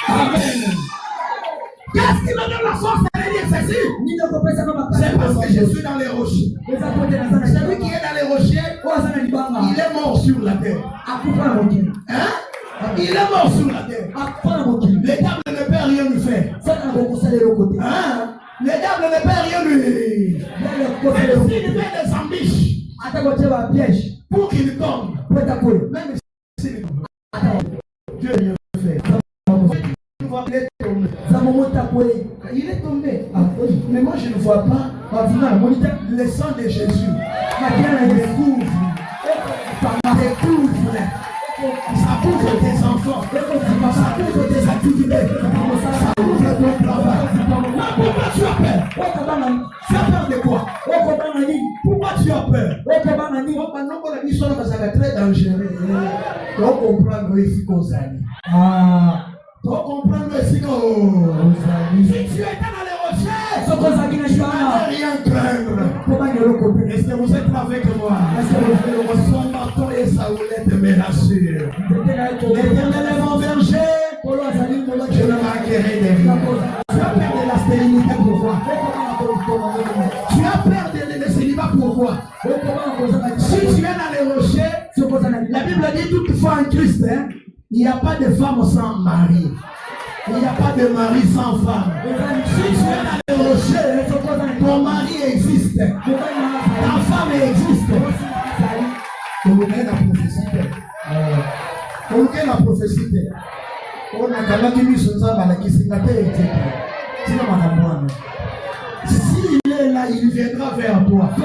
Amen. Qu'est-ce qui me donne la force de dire ceci? C'est parce que je suis dans les rochers. Celui qui est dans les rochers, il est mort sur la terre. Hein? Il est mort sur la terre. Les diables ne peuvent rien lui faire. Hein? Les diables ne peuvent rien lui faire. Même s'il fait des ambitions pour qu'il tombe, même s'il Dieu rien fait. Il est tombé. Mais moi je ne vois pas le sang de Jésus. Ça couvre tes enfants, ça couvre tes activités, ça couvre ton travail. Pourquoi tu as peur? Tu as peur de quoi? Pourquoi tu as peur? C'est très dangereux. Tu dois comprendre ici qu'on s'allie. Tu dois comprendre ici qu'on s'allie. Si tu étais dans les rochers, tu n'as rien craindre. Est-ce que vous êtes avec moi? Son marteau et sa houlette me rassurent. L'Éternel est mon berger, je ne manquerai de rien. Tu as peur de la stérilité, pourquoi? Tu as peur de célibat, pourquoi? Si tu es dans les rochers, la Bible dit toutefois en Christ, hein, il n'y a pas de femme sans mari. Il n'y a pas de mari sans femme. Si tu es dans les rochers, ton mari existe. Ta femme existe. On est la prophétie. On est la prophétie. On a quand même mis son âme à la question. S'il est là, il viendra vers toi. Ce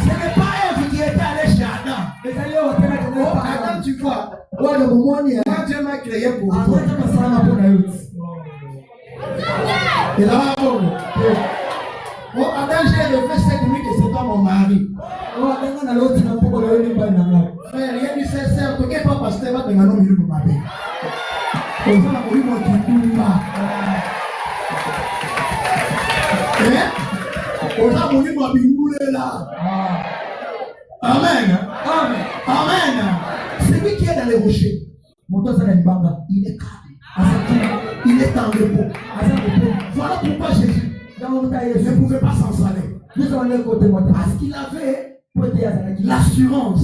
n'est pas Ève qui était allée chez Adam. Adam, tu vois, quand Dieu m'a créé pour toi. Et là, Adam, j'ai levé cette nuit que c'est toi mon mari. Frère, rien du sincère, tu n'es pas pasteur, va te gagner au milieu de ma vie. Comme ça, on va te pas. On va mourir ma binoule là. Amen. Amen. Amen. Celui qui est dans les rochers, il est calme. Il est en repos. Voilà pourquoi Jésus ne pouvait pas s'en saler. Parce qu'il avait l'assurance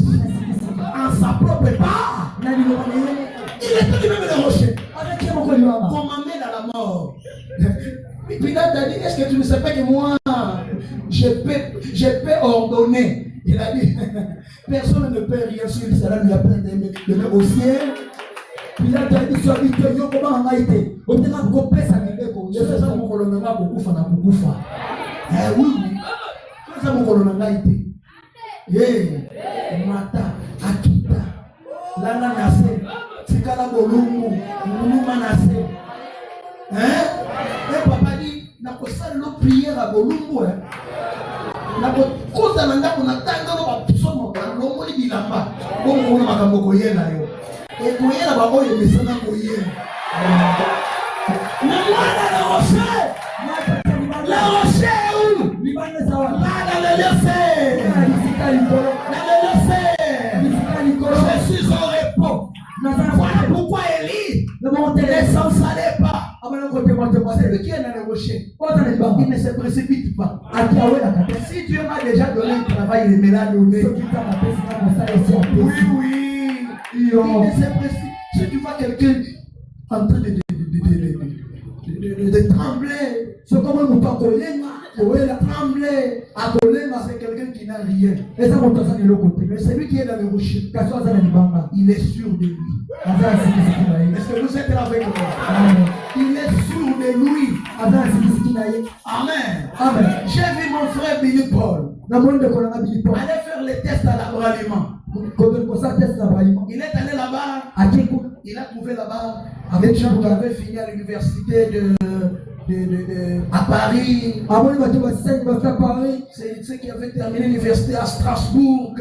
en sa propre part. Il était lui-même le rocher. Commandé dans la mort. Pilate a dit, est-ce que tu ne sais pas que moi, je peux ordonner? Il a dit, personne ne peut rien sur cela, lui a plein de au ciel. Pilate a dit, sois vite, yo, comment on a été? On te l'a coupé, ça ne veut pas. Je fais ça, mon colonel, Koufa. Eh oui, je fais ça, mon colonel, été. Eh, Mata, Akita, Lana Nase, Tikala Bolungu, Muluma Nase. Hein? Et papa dit, n'a pas ça l'eau prière à Bolungu. N'a pas kota nanda kuna tanga no basomo no moli bilamba. Bon on a makambo koyela yo. Et koyela ba oyo mesana koyela. Na mwana la rocher. La rocher où? Libane sawa. Là le laisser. Je suis au repos. Voilà pourquoi Élie ne s'en salait pas. C'est lui qui est dans le rocher. Il ne se précipite pas. Si Dieu m'a déjà donné un travail, il me l'a donné. Oui. Il ne se précipite. Si tu vois quelqu'un en train de trembler, c'est comme un mouton trembler. C'est quelqu'un qui n'a rien. Mais celui qui est dans le rocher, il est sûr de lui. Est-ce que vous êtes là avec moi? Il est sûr de lui. Amen. J'ai vu mon frère Billy Paul aller faire les tests à l'Abraliment. Il est allé là-bas. Il a trouvé là-bas des gens qui avaient fini à l'université à Paris. C'est ceux qui avaient terminé l'université à Strasbourg.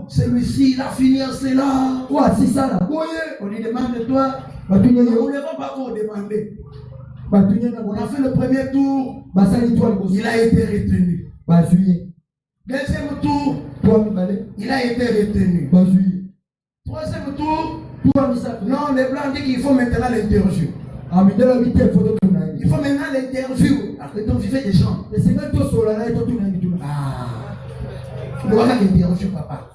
Celui-ci, il a fini à cela. Oui, on lui demande toi. On ne va pas qu'on demander. On a fait le premier tour. Il a été retenu. Deuxième tour. Il a été retenu. Troisième tour. Non, les blancs disent qu'il faut maintenant l'interview. Il faut maintenant l'interview. Après, donc, il fait des gens. Ah. Il doit l'interview, papa.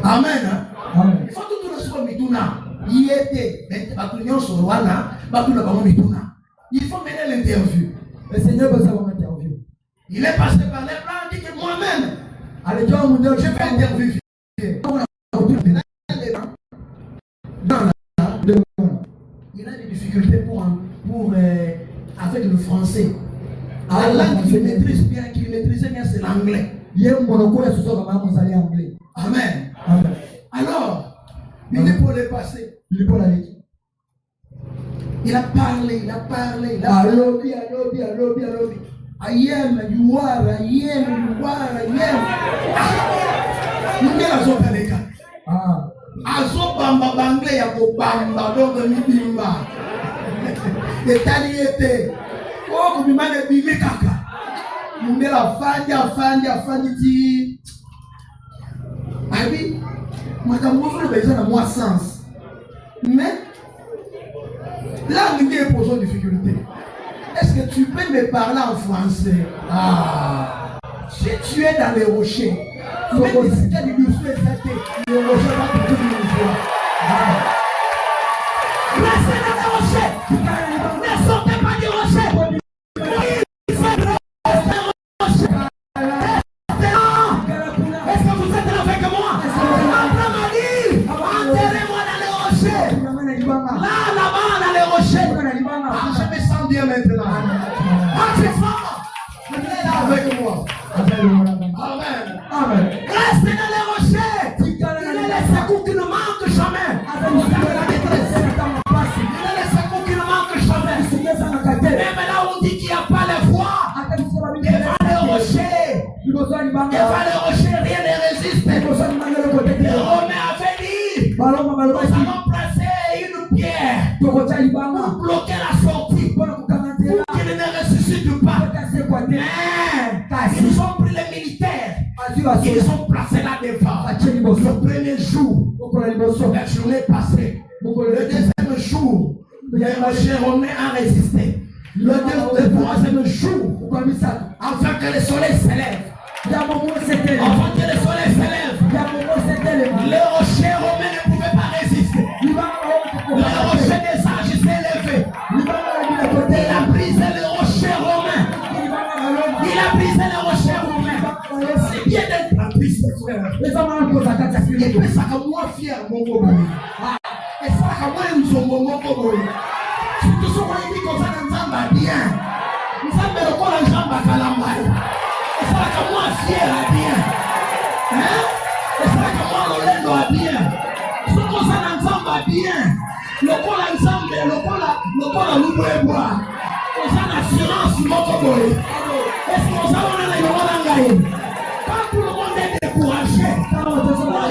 Amen. Il faut tout le monde mituna. Il était. Il faut mener l'interview. Le Seigneur veut savoir interview. Il est passé par les blancs. Il dit que moi-même, je vais interviewer. Il a des difficultés avec le français. La langue qu'il maîtrise bien, qu'il maîtrisait bien, c'est l'anglais. Amen. Alors, il est pour le passer. Il a parlé. I am, you are. Azobamba bangle ya kobamba donc mibimba etaliete o kubimane bimi kaka mundela afandi ti abi makambo zo besoin na moi sens mais là il est posé difficulté. Est-ce que tu peux me parler en français? Si tu es dans les rochers, même si tu as du douceur, les rochers vont te dire une fois. Restez dans les rochers. Ne sortez pas du rocher. Est-ce que vous êtes là avec moi? Abraham a dit, enterrez-moi dans les rochers. Là-bas dans les rochers. Je me sens bien maintenant. Avec moi. Amen. Restez dans les rochers. Il est les secours qui ne manquent jamais. Il est les secours qui ne manquent jamais. Même là où on dit qu'il n'y a pas les voix, devant les rochers. Devant les rochers, rien ne résiste. Les Romains avaient dit, nous allons placer une pierre pour bloquer la sortie, pour qu'il ne ressuscite pas. Mais ils ont pris les militaires, ils ont placé là devant. Le premier jour, la journée passée, le deuxième jour, les Romains ont résisté. Le troisième jour, afin que le soleil s'élève. Avant que le soleil s'élève, les rochers romains ne pouvaient pas résister. Les rochers des âges s'est élevé. Il a brisé les rochers romains. C'est bien d'être en Christ, frère. Et puis ça comme moi fier, mon beau. Et ça comme moi nous sommes mon beau. Surtout ce qu'on dit comme ça dans Zamba bien. Nous sommes le corps en Zamba Kalamai. Et ça comme moi fier à bien. Et ça comme moi l'olendo à bien. Ce qu'on ça dans Zamba bien. Le corps en Zamba, le corps en Louboua. On a l'assurance, mon beau. Est-ce qu'on s'en va dans les moments? Quand tout le monde est découragé,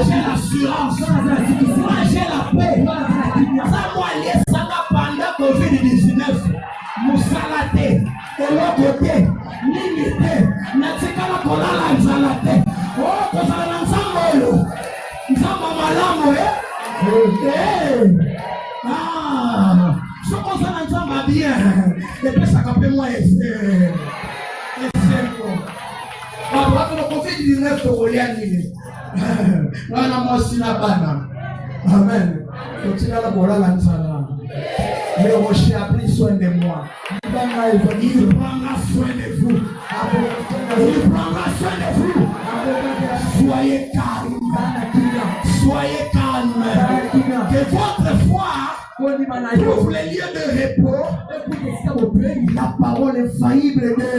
j'ai l'assurance, j'ai la paix. Ça moi, les sagas pendant Covid-19, Moussalate, de l'autre côté, limité, Natsikala Kolala Nzalate. Oh, qu'on s'en a ensemble, Nzamba Malamo, ce qu'on s'en a ensemble bien, et puis ça capte moi, le Covid-19 to Goliath. Wana mwasi na bana. Amen. Kotika la bola la nsala. Le rocher a pris soin de moi. Il prendra soin de vous. Il prendra soin de vous. Soyez calme. Soyez calme. Que votre foi trouve les lieux de repos. La parole infaillible de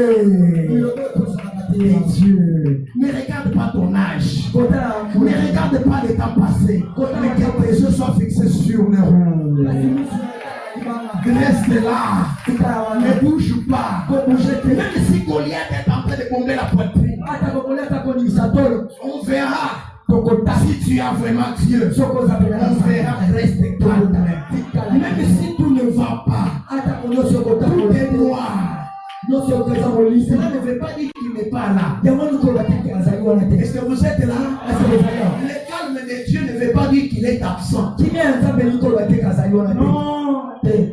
Dieu. Ne regarde pas ton âge. Ne regarde pas le temps passé. Mais que tes yeux soient fixés sur le rôle. Reste là. Ne bouge pas. Même si Goliath est en train de bomber la poitrine, on verra. Si tu as vraiment Dieu, on verra. Reste calme. Même si tout ne va pas, tout est noir. Cela ne veut pas dire qu'il n'est pas là. Est-ce que vous êtes là? Le calme de Dieu ne veut pas dire qu'il est absent. Non,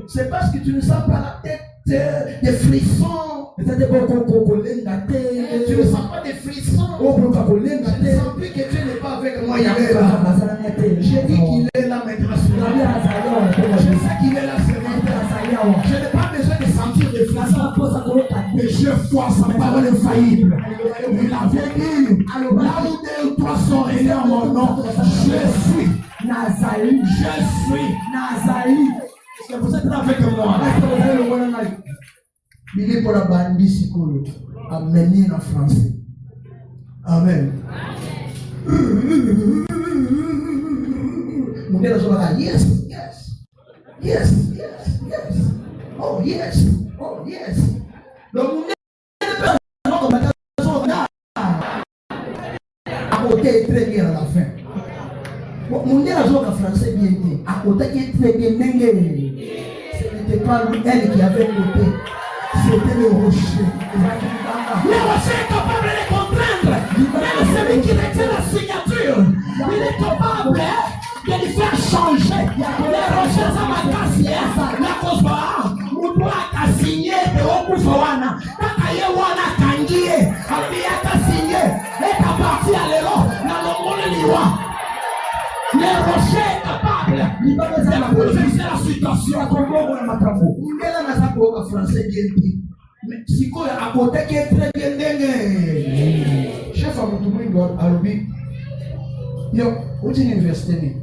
c'est parce que tu ne sens pas la tête, des frissons. Tu ne sens pas des frissons. Je ne sens plus que Dieu n'est pas avec moi. Il est là. J'ai dit qu'il est là maintenant. Je sais qu'il est là. Je n'ai pas besoin de sentir des frissons. Mais je vois sa parole infaillible. Il avait dit, là où deux ou trois sont réunis en mon nom, je suis Nazali. Je suis Nazali. Est-ce que vous êtes là avec moi? Il est pour la bandit sikolo. Amener en français. Amen. Mon Dieu, yes, yes, yes, yes, yes. Oh yes, oh yes. Donc mon Dieu, à côté est très bien à la fin. Mon Dieu, la zone en français bien dit. À côté qui est très bien, ce n'était pas elle qui avait côté. C'était le rocher. Le rocher est capable de contraindre. Même celui qui retient la signature, il est capable de lui faire changer. Les rochers à ma casse, la cause on doit signer de Okufawana. Takayewana Kangie, Abiyata signé, et à partir à l'élo, dans le monde liwa. Les rochers est capable de bouleverser la situation. Il est là dans sa français bien dit. Mais si quoi à côté qui est très bien dingue. Chef à Moutoumou à Lobi. Yo, où est l'université?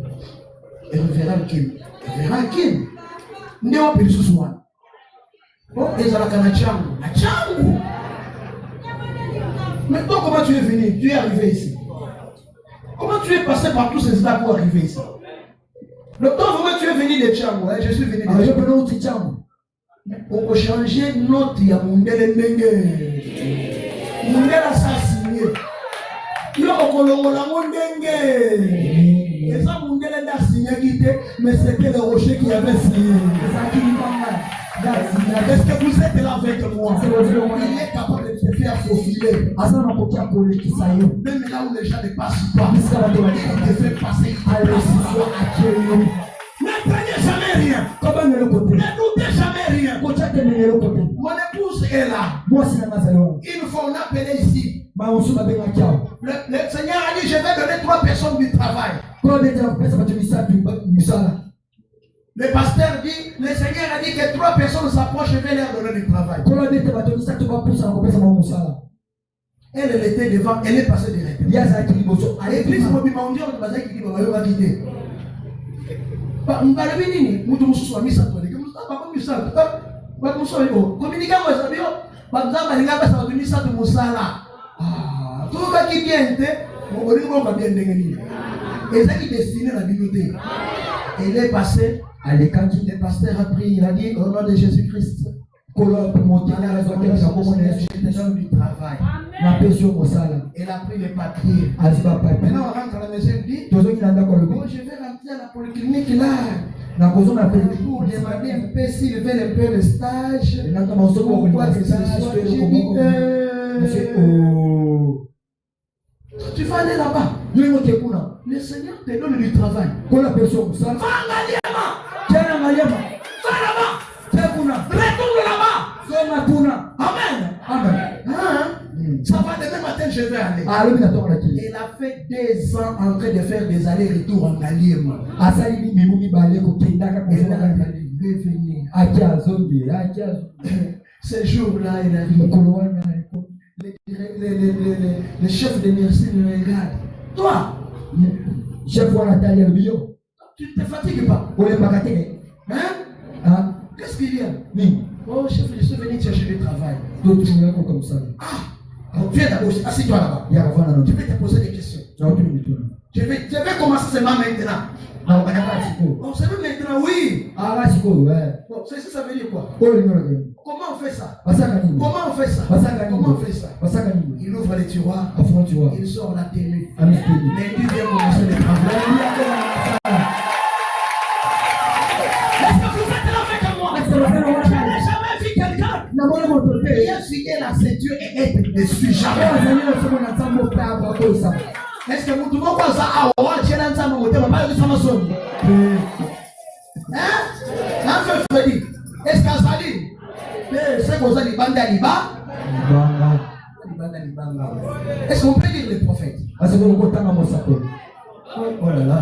Et le Véran Kim. Véran Kim. Nous avons pris ce soir. Bon, ils ont la canne à Tchangou. Mais toi, comment tu es venu? Tu es arrivé ici. Comment tu es passé par tous ces étapes pour arriver ici? Donc, toi, vraiment, tu es venu de Tchangou. Hein? Je suis venu de Tchangou. Je peux nous dire Tchangou. On peut changer notre Yamoundé Ndenge. Moundé assassiné. Il a Okolongola Ndenge. Et ça, Moundé l'a signé quitté, mais c'était le rocher qui avait signé. Est-ce que vous êtes là avec moi? Il est capable de se faire faufiler. Même là où les gens ne passent pas, il te fait passer. Ne prenez jamais rien. Ne doutez jamais rien. Mon épouse est là. Une fois on a appelé ici. Le Seigneur a dit, je vais donner 3 personnes du travail. Le pasteur dit, le Seigneur a dit que 3 personnes s'approchent, je vais leur donner du travail. Elle était devant, elle est passée derrière. À l'église, on dit, on va quitter. Elle est passée. Le pasteur a pris, il a dit au nom de Jésus-Christ. Elle a du travail. Elle a pris les papiers. Maintenant on rentre à la maison et dit, oh, je vais rentrer à la polyclinique là. Pour demander un peu s'il veut un peu le stage. Pourquoi que ça soit. Tu vas aller là-bas. Le Seigneur te donne du travail. Va à Ngaliema. Va là-bas. Retourne là-bas. Amen. Ça va demain matin, je vais aller. Elle a fait 2 ans en train de faire des allers-retours en Ngaliema. Ce jour-là, il a dit, le chef de merci me regarde. Toi, tu ne te fatigues pas. Hein? Qu'est-ce qu'il y a? Oh, chef, je suis venu chercher du travail. Ah, viens d'abord, assieds-toi là-bas. Je vais te poser des questions. Je vais commencer seulement maintenant. On se met maintenant, oui. Bon, ça veut dire quoi? Comment on fait ça? Comment on fait ça? Comment on fait ça? Il ouvre les tiroirs, il sort la tenue. Lundi vient commencer le travail. Est-ce que vous êtes là avec moi? Je n'ai jamais vu quelqu'un bien filer la ceinture et être dessus. Jamais. Est-ce que vous pouvez voir ça? Hein? Est-ce que ça dit? C'est quoi ça? Est-ce qu'on peut lire les prophètes? Oh là là.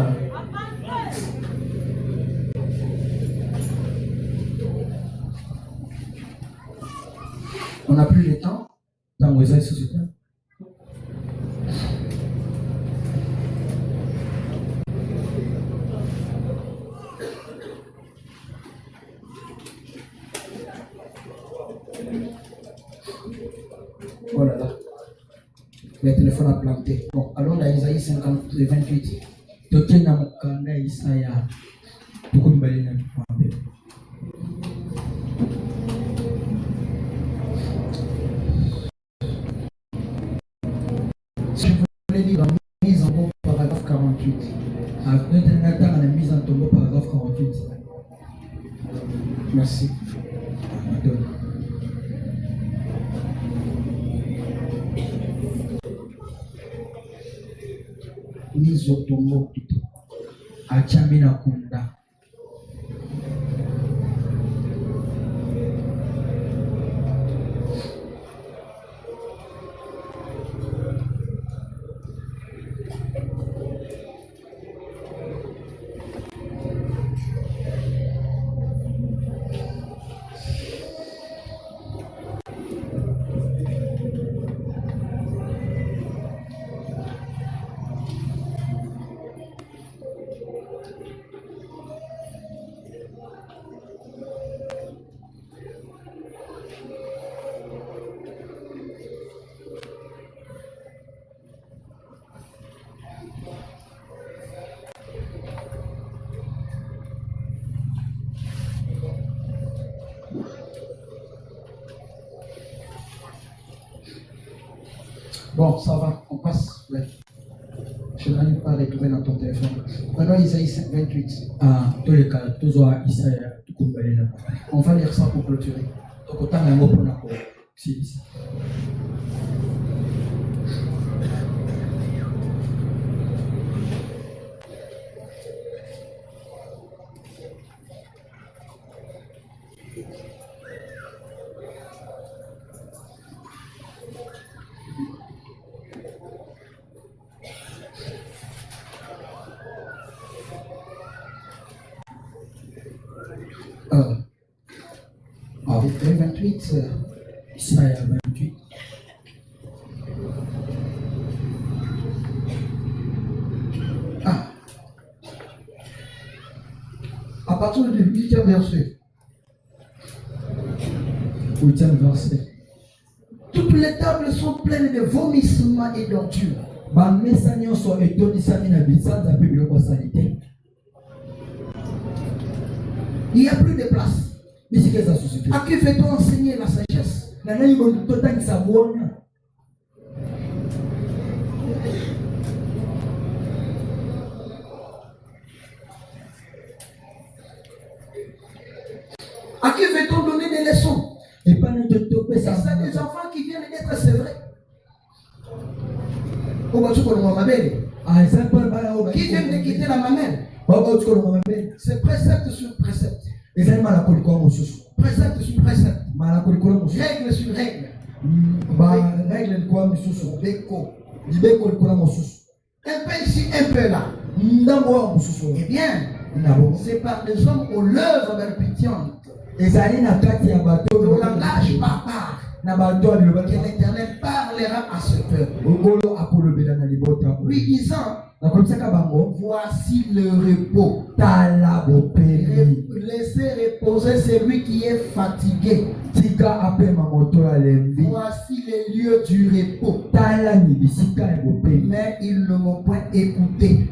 On n'a plus le temps. Oh là là. Le téléphone a planté. Bon, allons dans Isaïe 28. Si vous voulez lire la mise en tombeau, paragraphe 48. Mise en tombeau, paragraphe 48. Merci. Mise au tombeau plutôt. Achamina Kunda. Bon, ça va, on passe. Ouais. Je n'arrive pas à retrouver dans ton téléphone. Maintenant, Isaïe 28. On va lire ça pour clôturer. Avec 28. Isaïe 28. À partir du 8e verset. 8e verset. Toutes les tables sont pleines de vomissements et d'ordures. Il n'y a plus de place. À qui fait-on enseigner la sagesse? À qui fait-on donner des leçons? C'est des enfants qui viennent d'être sévrés. Qui viennent de quitter la mamelle. C'est précepte sur précepte. Précepte sur précepte. Règle sur règle. Un peu ici, un peu là. Eh bien, c'est par des hommes aux lèvres palpitantes, au langage barbare, que l'Éternel parlera à ce peuple. Lui disant, voici le repos. Laissez reposer reposer celui qui est fatigué. Voici les lieux du repos. Mais ils ne m'ont pas écouté.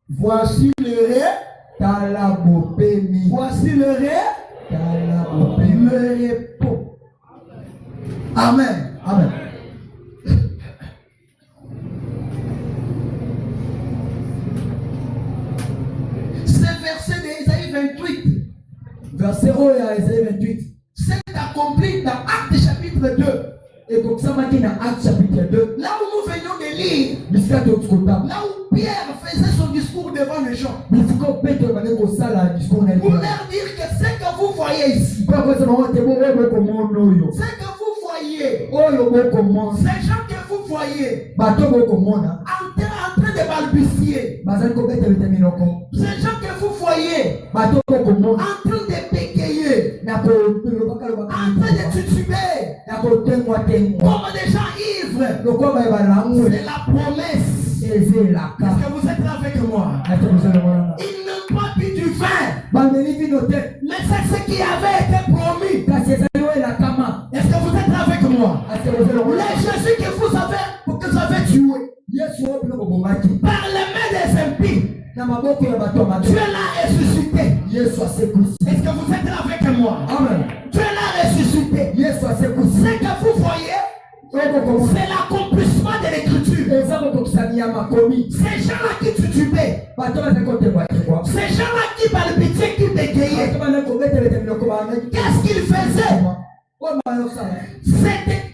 Voici le voici le repos. Amen. Amen. Ce verset d'Ésaïe 28. Verset 1 à Ésaïe 28. C'est accompli dans Actes chapitre 2. Et comme ça, maintenant, dans Actes chapitre 2, là où nous venions de lire, là où Pierre faisait son discours devant les gens, pour leur dire que ce que vous voyez ici, ce que vous voyez, ces gens que vous voyez, en train de balbutier, ces gens que vous voyez, en train de bégayer, en train de tituber, comme des gens ivres, c'est la promesse. Est-ce que vous êtes là avec moi? Ils n'ont pas bu du vin, mais c'est ce qui avait été promis. Est-ce que vous êtes là avec moi? Les Jésus que vous avez tué par les mains des impies, Dieu l'a ressuscité. Est-ce que vous êtes là avec moi? Amen. Dieu l'a ressuscité. Ce que vous voyez, c'est l'accomplissement de l'écriture. Ces gens-là qui titubaient, ces gens-là qui balbutiaient, qui bégayaient, qu'est-ce qu'ils faisaient?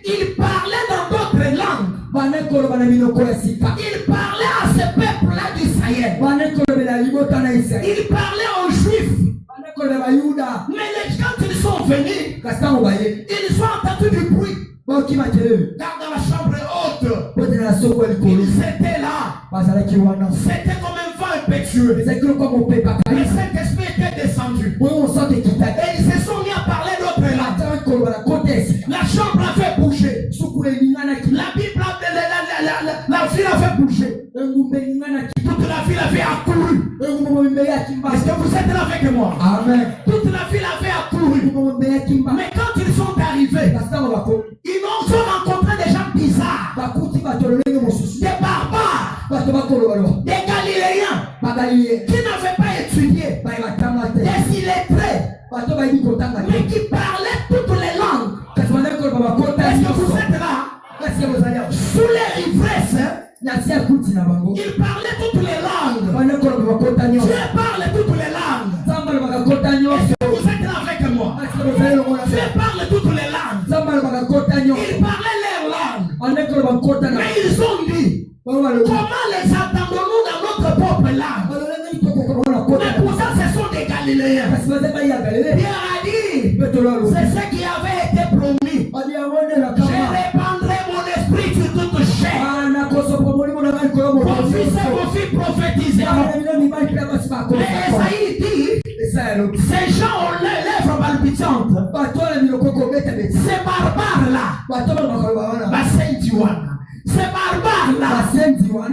Ils parlaient dans d'autres langues. Ils parlaient à ce peuple-là d'Israël. Ils parlaient aux Juifs. Mais quand ils sont venus, ils ont entendu du bruit. Car dans la chambre haute, ils étaient là. C'était comme un vent impétueux. Le Saint-Esprit était descendu. Et ils se sont mis à parler d'autres langues. La chambre a fait bouger. La Bible, la ville a fait bouger. Toute la ville avait accouru. Est-ce que vous êtes là avec moi? Amen. Toute la ville avait accouru. Mais quand ils sont arrivés, ils ont rencontré des gens bizarres, des barbares, des Galiléens qui n'avaient pas étudié, des illettrés, mais qui parlaient toutes les langues. Est-ce que vous êtes là? Sous les ivresses, ils parlaient toutes les langues. Dieu parle toutes les langues. Est-ce que vous êtes là avec moi? Dieu parle toutes les langues. Ils parlaient leur langue. Mais ils ont dit, comment les attendons-nous dans notre propre langue? Mais pour ça, ce sont des Galiléens. Pierre a dit, c'est ce qui avait été promis. Je répandrai mon esprit sur toute chair. Vos fils et vos filles prophétiseront. Mais Esaïe dit, ces gens ont les lèvres palpitantes. Ces barbares-là, ces barbares-là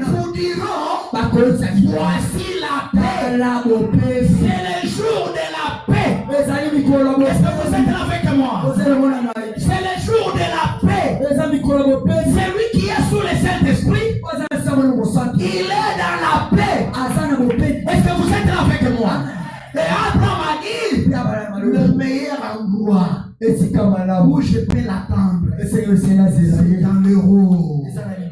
vous diront, voici la paix. C'est le jour de la paix. Est-ce que vous êtes là avec moi? C'est le jour de la paix. Celui qui est sous le Saint-Esprit, il est dans la paix. Est-ce que vous êtes là avec moi? Et Abraham a dit, le meilleur endroit où je peux l'attendre, c'est dans le rouge.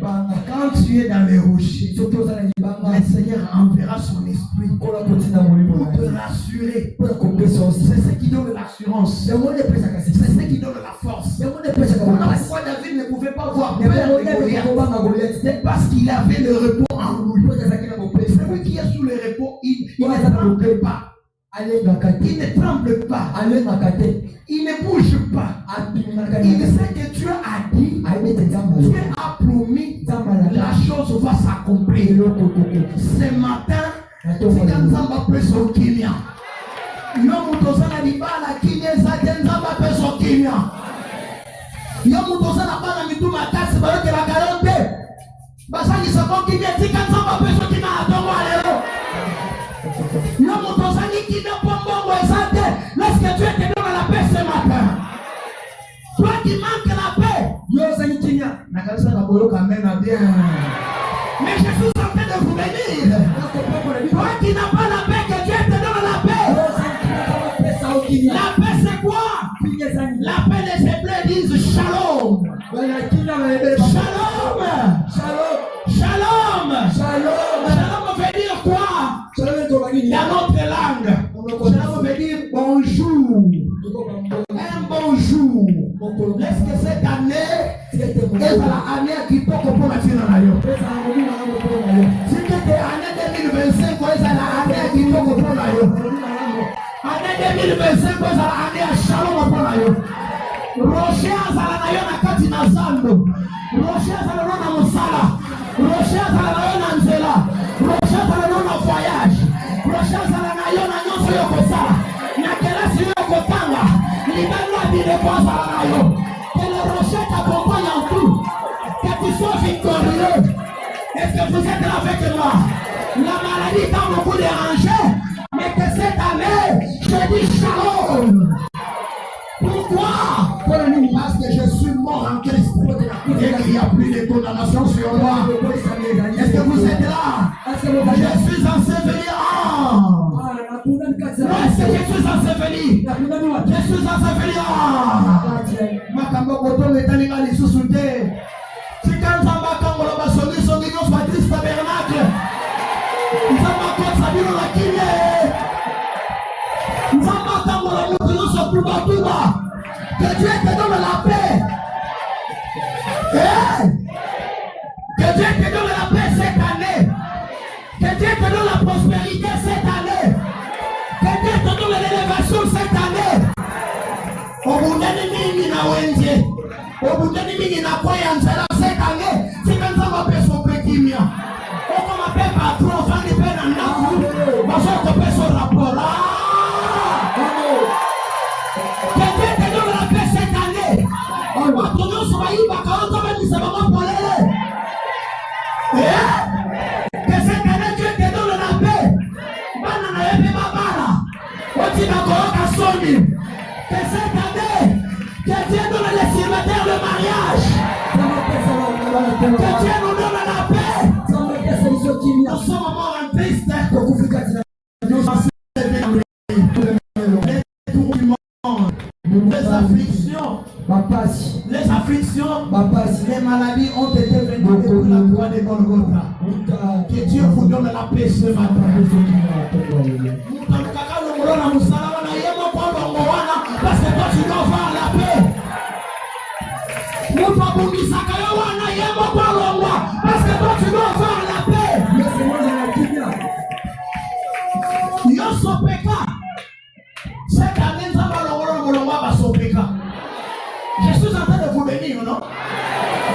Quand tu es dans les rochers, le Seigneur enverra son esprit pour te rassurer. C'est ce qui donne l'assurance. C'est ce qui donne la force. Pourquoi David ne pouvait pas voir peur de Goliath? Parce qu'il avait le repos en lui. Celui qui est sous le repos, il ne tremble pas. Il ne tremble pas. Il ne bouge pas. Il sait que Dieu a dit, Dieu a promis, la chose va s'accomplir. Ce matin, c'est quand Nzamba peut s'occuper. Yomutozana libala kimya zake Nzamba peut s'occuper. Yomutozana bana mituma kasi bayoke la galonde. Basaki sako kimya tika Nzamba peut s'occuper à ton lelo. Yomutozani kimya pombo eza Mais je suis en train de vous bénir. Toi qui n'as pas la paix, que Dieu te donne la paix. La paix c'est quoi? La paix des Hébreux disent shalom. Shalom. Shalom. Shalom veut dire quoi? Dans notre langue. Shalom veut dire bonjour. Un bonjour. Est-ce que cette année est l'année qui peut pour la finale? Si tu es année 2025, c'est l'année qui peut pour la année 2025, c'est l'année à Shalom pour la Rocher azalanayo na kati na zando. Rocher azalanayo na musala. Rocher azalanayo na nzela. Rocher azalanayo na voyage. Rocher azalanayo na nyonso yo kosala. Na kelasi yo kotanga. Libanga bileko azalanayo. Que le rocher t'accompagne en tout. Que tu sois victorieux. Est-ce que vous êtes là avec moi? La maladie t'a beaucoup dérangé. Mais que cette année, je dis shalom. Pourquoi? Parce que je suis mort en Christ et qu'il n'y a plus de condamnation sur moi. Est-ce que vous êtes là? Je suis enseveli. Est-ce que je suis enseveli? Je suis enseveli. Makambo metani bali susute. Tikanza makambo ba solution de Dieu Baptiste Tabernacle. Nzamba kwa sabiro la kimye. Nzamba makambo la mutu so tuba. Que Dieu te donne la paix. Que Dieu te donne la paix cette année. Que Dieu te donne la prospérité cette année. Que Dieu te donne l'élévation cette année. Obundani mingi na wenje. Obundani mingi na kwaya nzela cette année. Si kanza mapeso pekimia. Oko mape patron fani pena naku. Basoko peso rapport. Que cette année Dieu te donne la paix. Que cette année que Dieu donne les célibataires le mariage. Que Dieu nous donne la paix. Nous sommes morts en triste. Nous sommes les afflictions, les maladies ont été vaincues pour la croix de Golgotha. Que Dieu vous donne la paix ce matin. Parce que toi tu dois avoir la paix. Parce que toi tu dois avoir la paix. Yo sopeka. Cette année, nous avons je suis en train de vous bénir, non?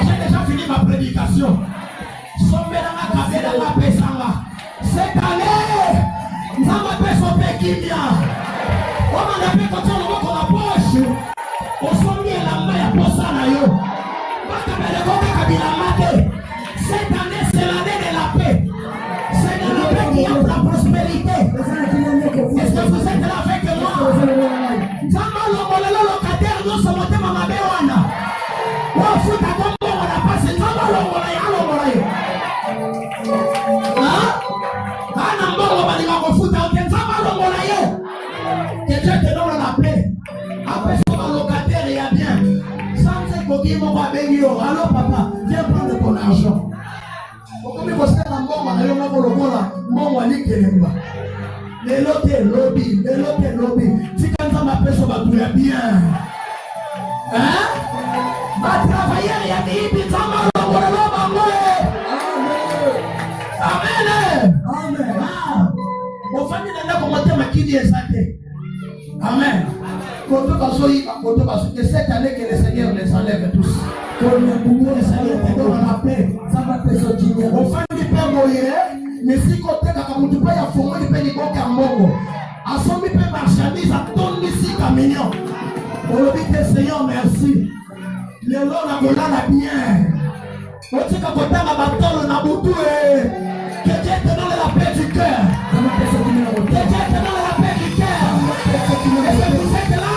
J'ai déjà fini ma prédication. Cette année, nous avons fait son pékimia. On a fait comme ça, on a la poche. On s'en met la main à Posanayo. Cette année, c'est l'année de la paix. C'est de la paix qui offre la prospérité. Est-ce que vous êtes là avec moi? Nous sommes en train de que Dieu te donne la paix. Après son locataire, il y a bien. Sans ce qu'il m'a dit, alors papa, viens prendre ton argent. Comme il faut se faire un bon, les lotés lobby. Si quand ça m'appelle, ça va tout bien. Hein? Va travailler, il y a des petits Amen. Mon famille n'a pas commenté ma qui dit ça. Amen. Que cette année que le Seigneur les enlève tous. Que le Seigneur te donne la paix. Ça va te sortir. Mon famille peut mourir. Mais si côté quand tu peux y avoir du pays bon Mongo. À son peut marchandise à ton ici camion. On le dit Seigneur merci. Le long la volana bien. On dit qu'à côté ma bâton na boutou que Dieu te donne la paix du cœur. Que Dieu te donne la paix du cœur. Est-ce que vous êtes là?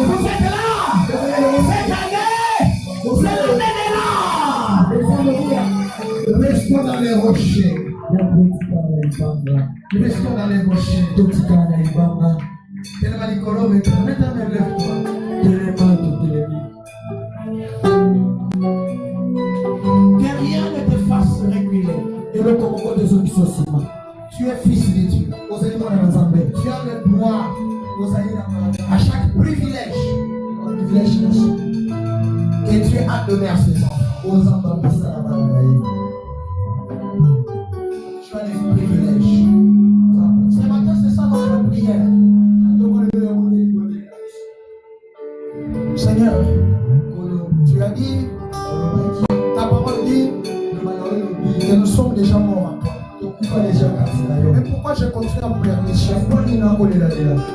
Vous êtes là? Cette année, c'est l'année restons dans les rochers. Restons dans les rochers. Que rien ne te fasse reculer. Tu es fils de Dieu. Tu as le droit à chaque privilège que Dieu a donné à ses enfants. Tu as des privilèges. Ce matin, c'est ça notre prière. Seigneur, tu as dit, ta parole dit que nous sommes déjà morts. Mais pourquoi je continue à pleurer?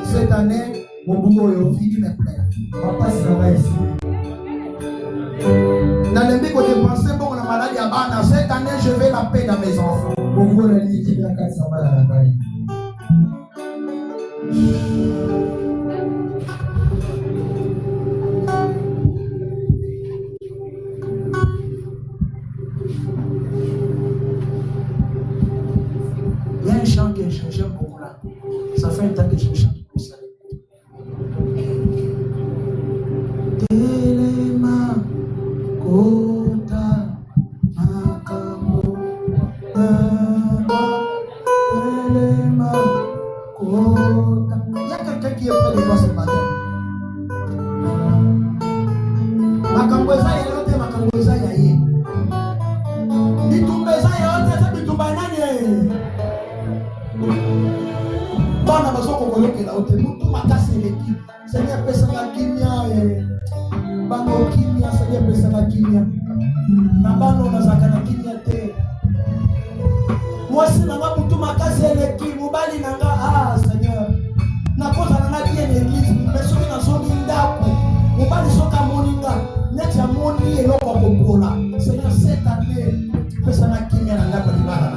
Cette année, fini mes pleurs. Dans les bics, on dépensait pour la maladie à Bana. Cette année, je vais la paix dans mes enfants. Il y a un chant que j'aime beaucoup là. Ça fait un temps que je chante pour ça. Telema kota makambo. Telema kota. Il y a quelqu'un qui est près de toi ce matin. Makambo eza yote makambo eza yaye. Bitumba eza yote eza bitumba nani? Bana bazoko kolokela ote mutu makasi eleki. Seigneur pesa la kimia bango kimia Seigneur pesa la kimia. Na bano nazaka na kimia te. Mwasi nanga mutu makasi eleki mobali nanga Seigneur. Na koza nanga bien l'église mais soki na soki ndako. Mobali soka moninga neti ya moni eloko kokola. Seigneur cette année pesa la kimia nanga kwa libala.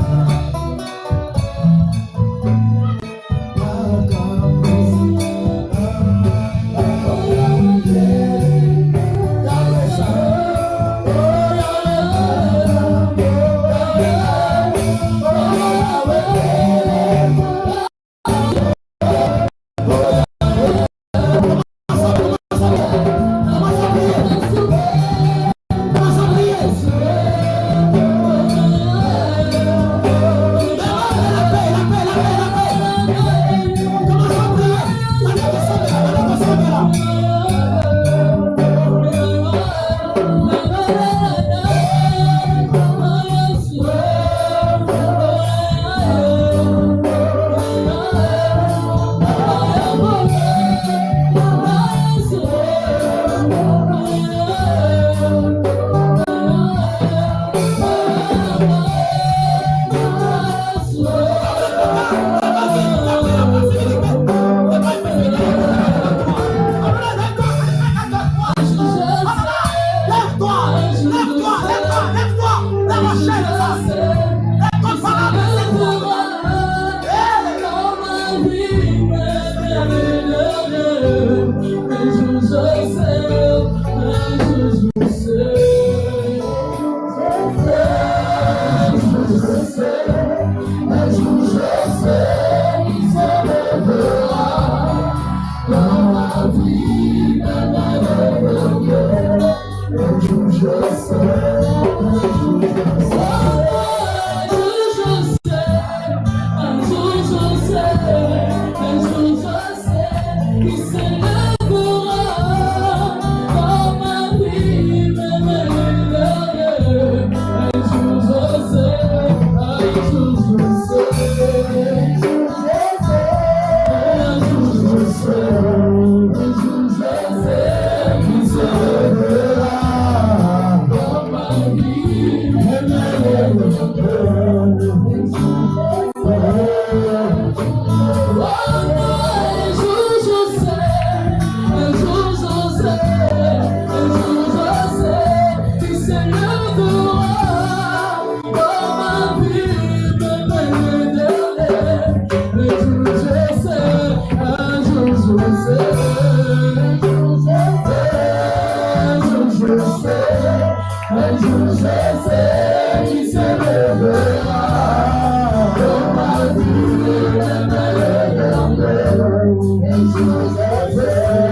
un jour je sais qu'il se lèvera. Dans ma vie, le malheur est un jour je sais.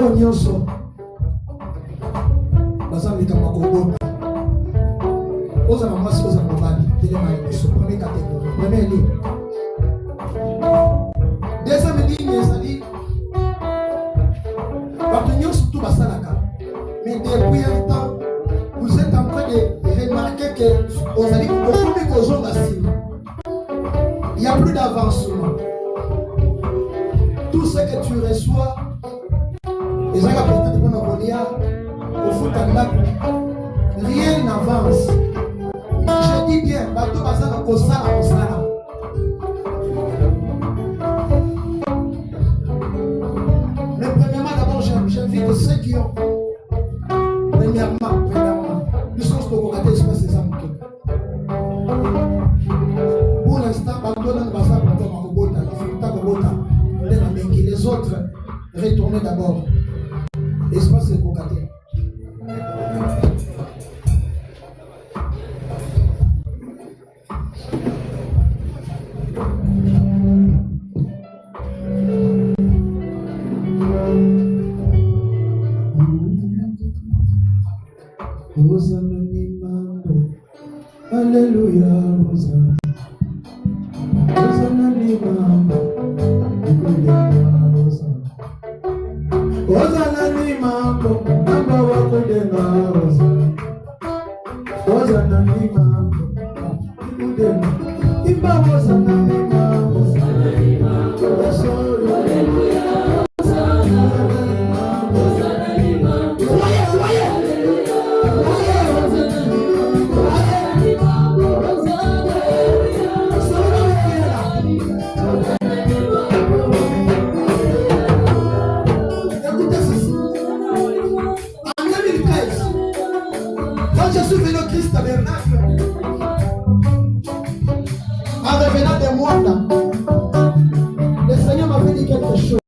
oyo nyonso baza mikama kobonda ozala mwasi ozala mobali telema liboso premier catégorie premier ligne. Deuxième ligne ezali bato nyonso tu basalaka mais depuis un temps vous êtes en train de remarquer que ozali okomi kozonga nsima. Il n'y a plus d'avancement. Tout ce que tu reçois, les gens peut-être pour nous dire, au foot rien n'avance. Je dis bien, bateau basana kosala kosala. Mais premièrement, d'abord, j'invite ceux qui ont. Premièrement, nous sommes au côté espace des hommes. Pour l'instant, les autres, retournez d'abord. Espace de Kokaté. Alléluia, Hosanna. Hosanna ni mambo, namba wako denga Hosanna. Hosanna ni mambo, kudenga. Imba Hosanna ni mambo, Hosanna ni mambo. Hallelujah, Hosanna ni mambo, Hosanna ni mambo. Quand je suis venu au Christ tabernacle, en revenant de moi, le Seigneur m'avait dit quelque chose.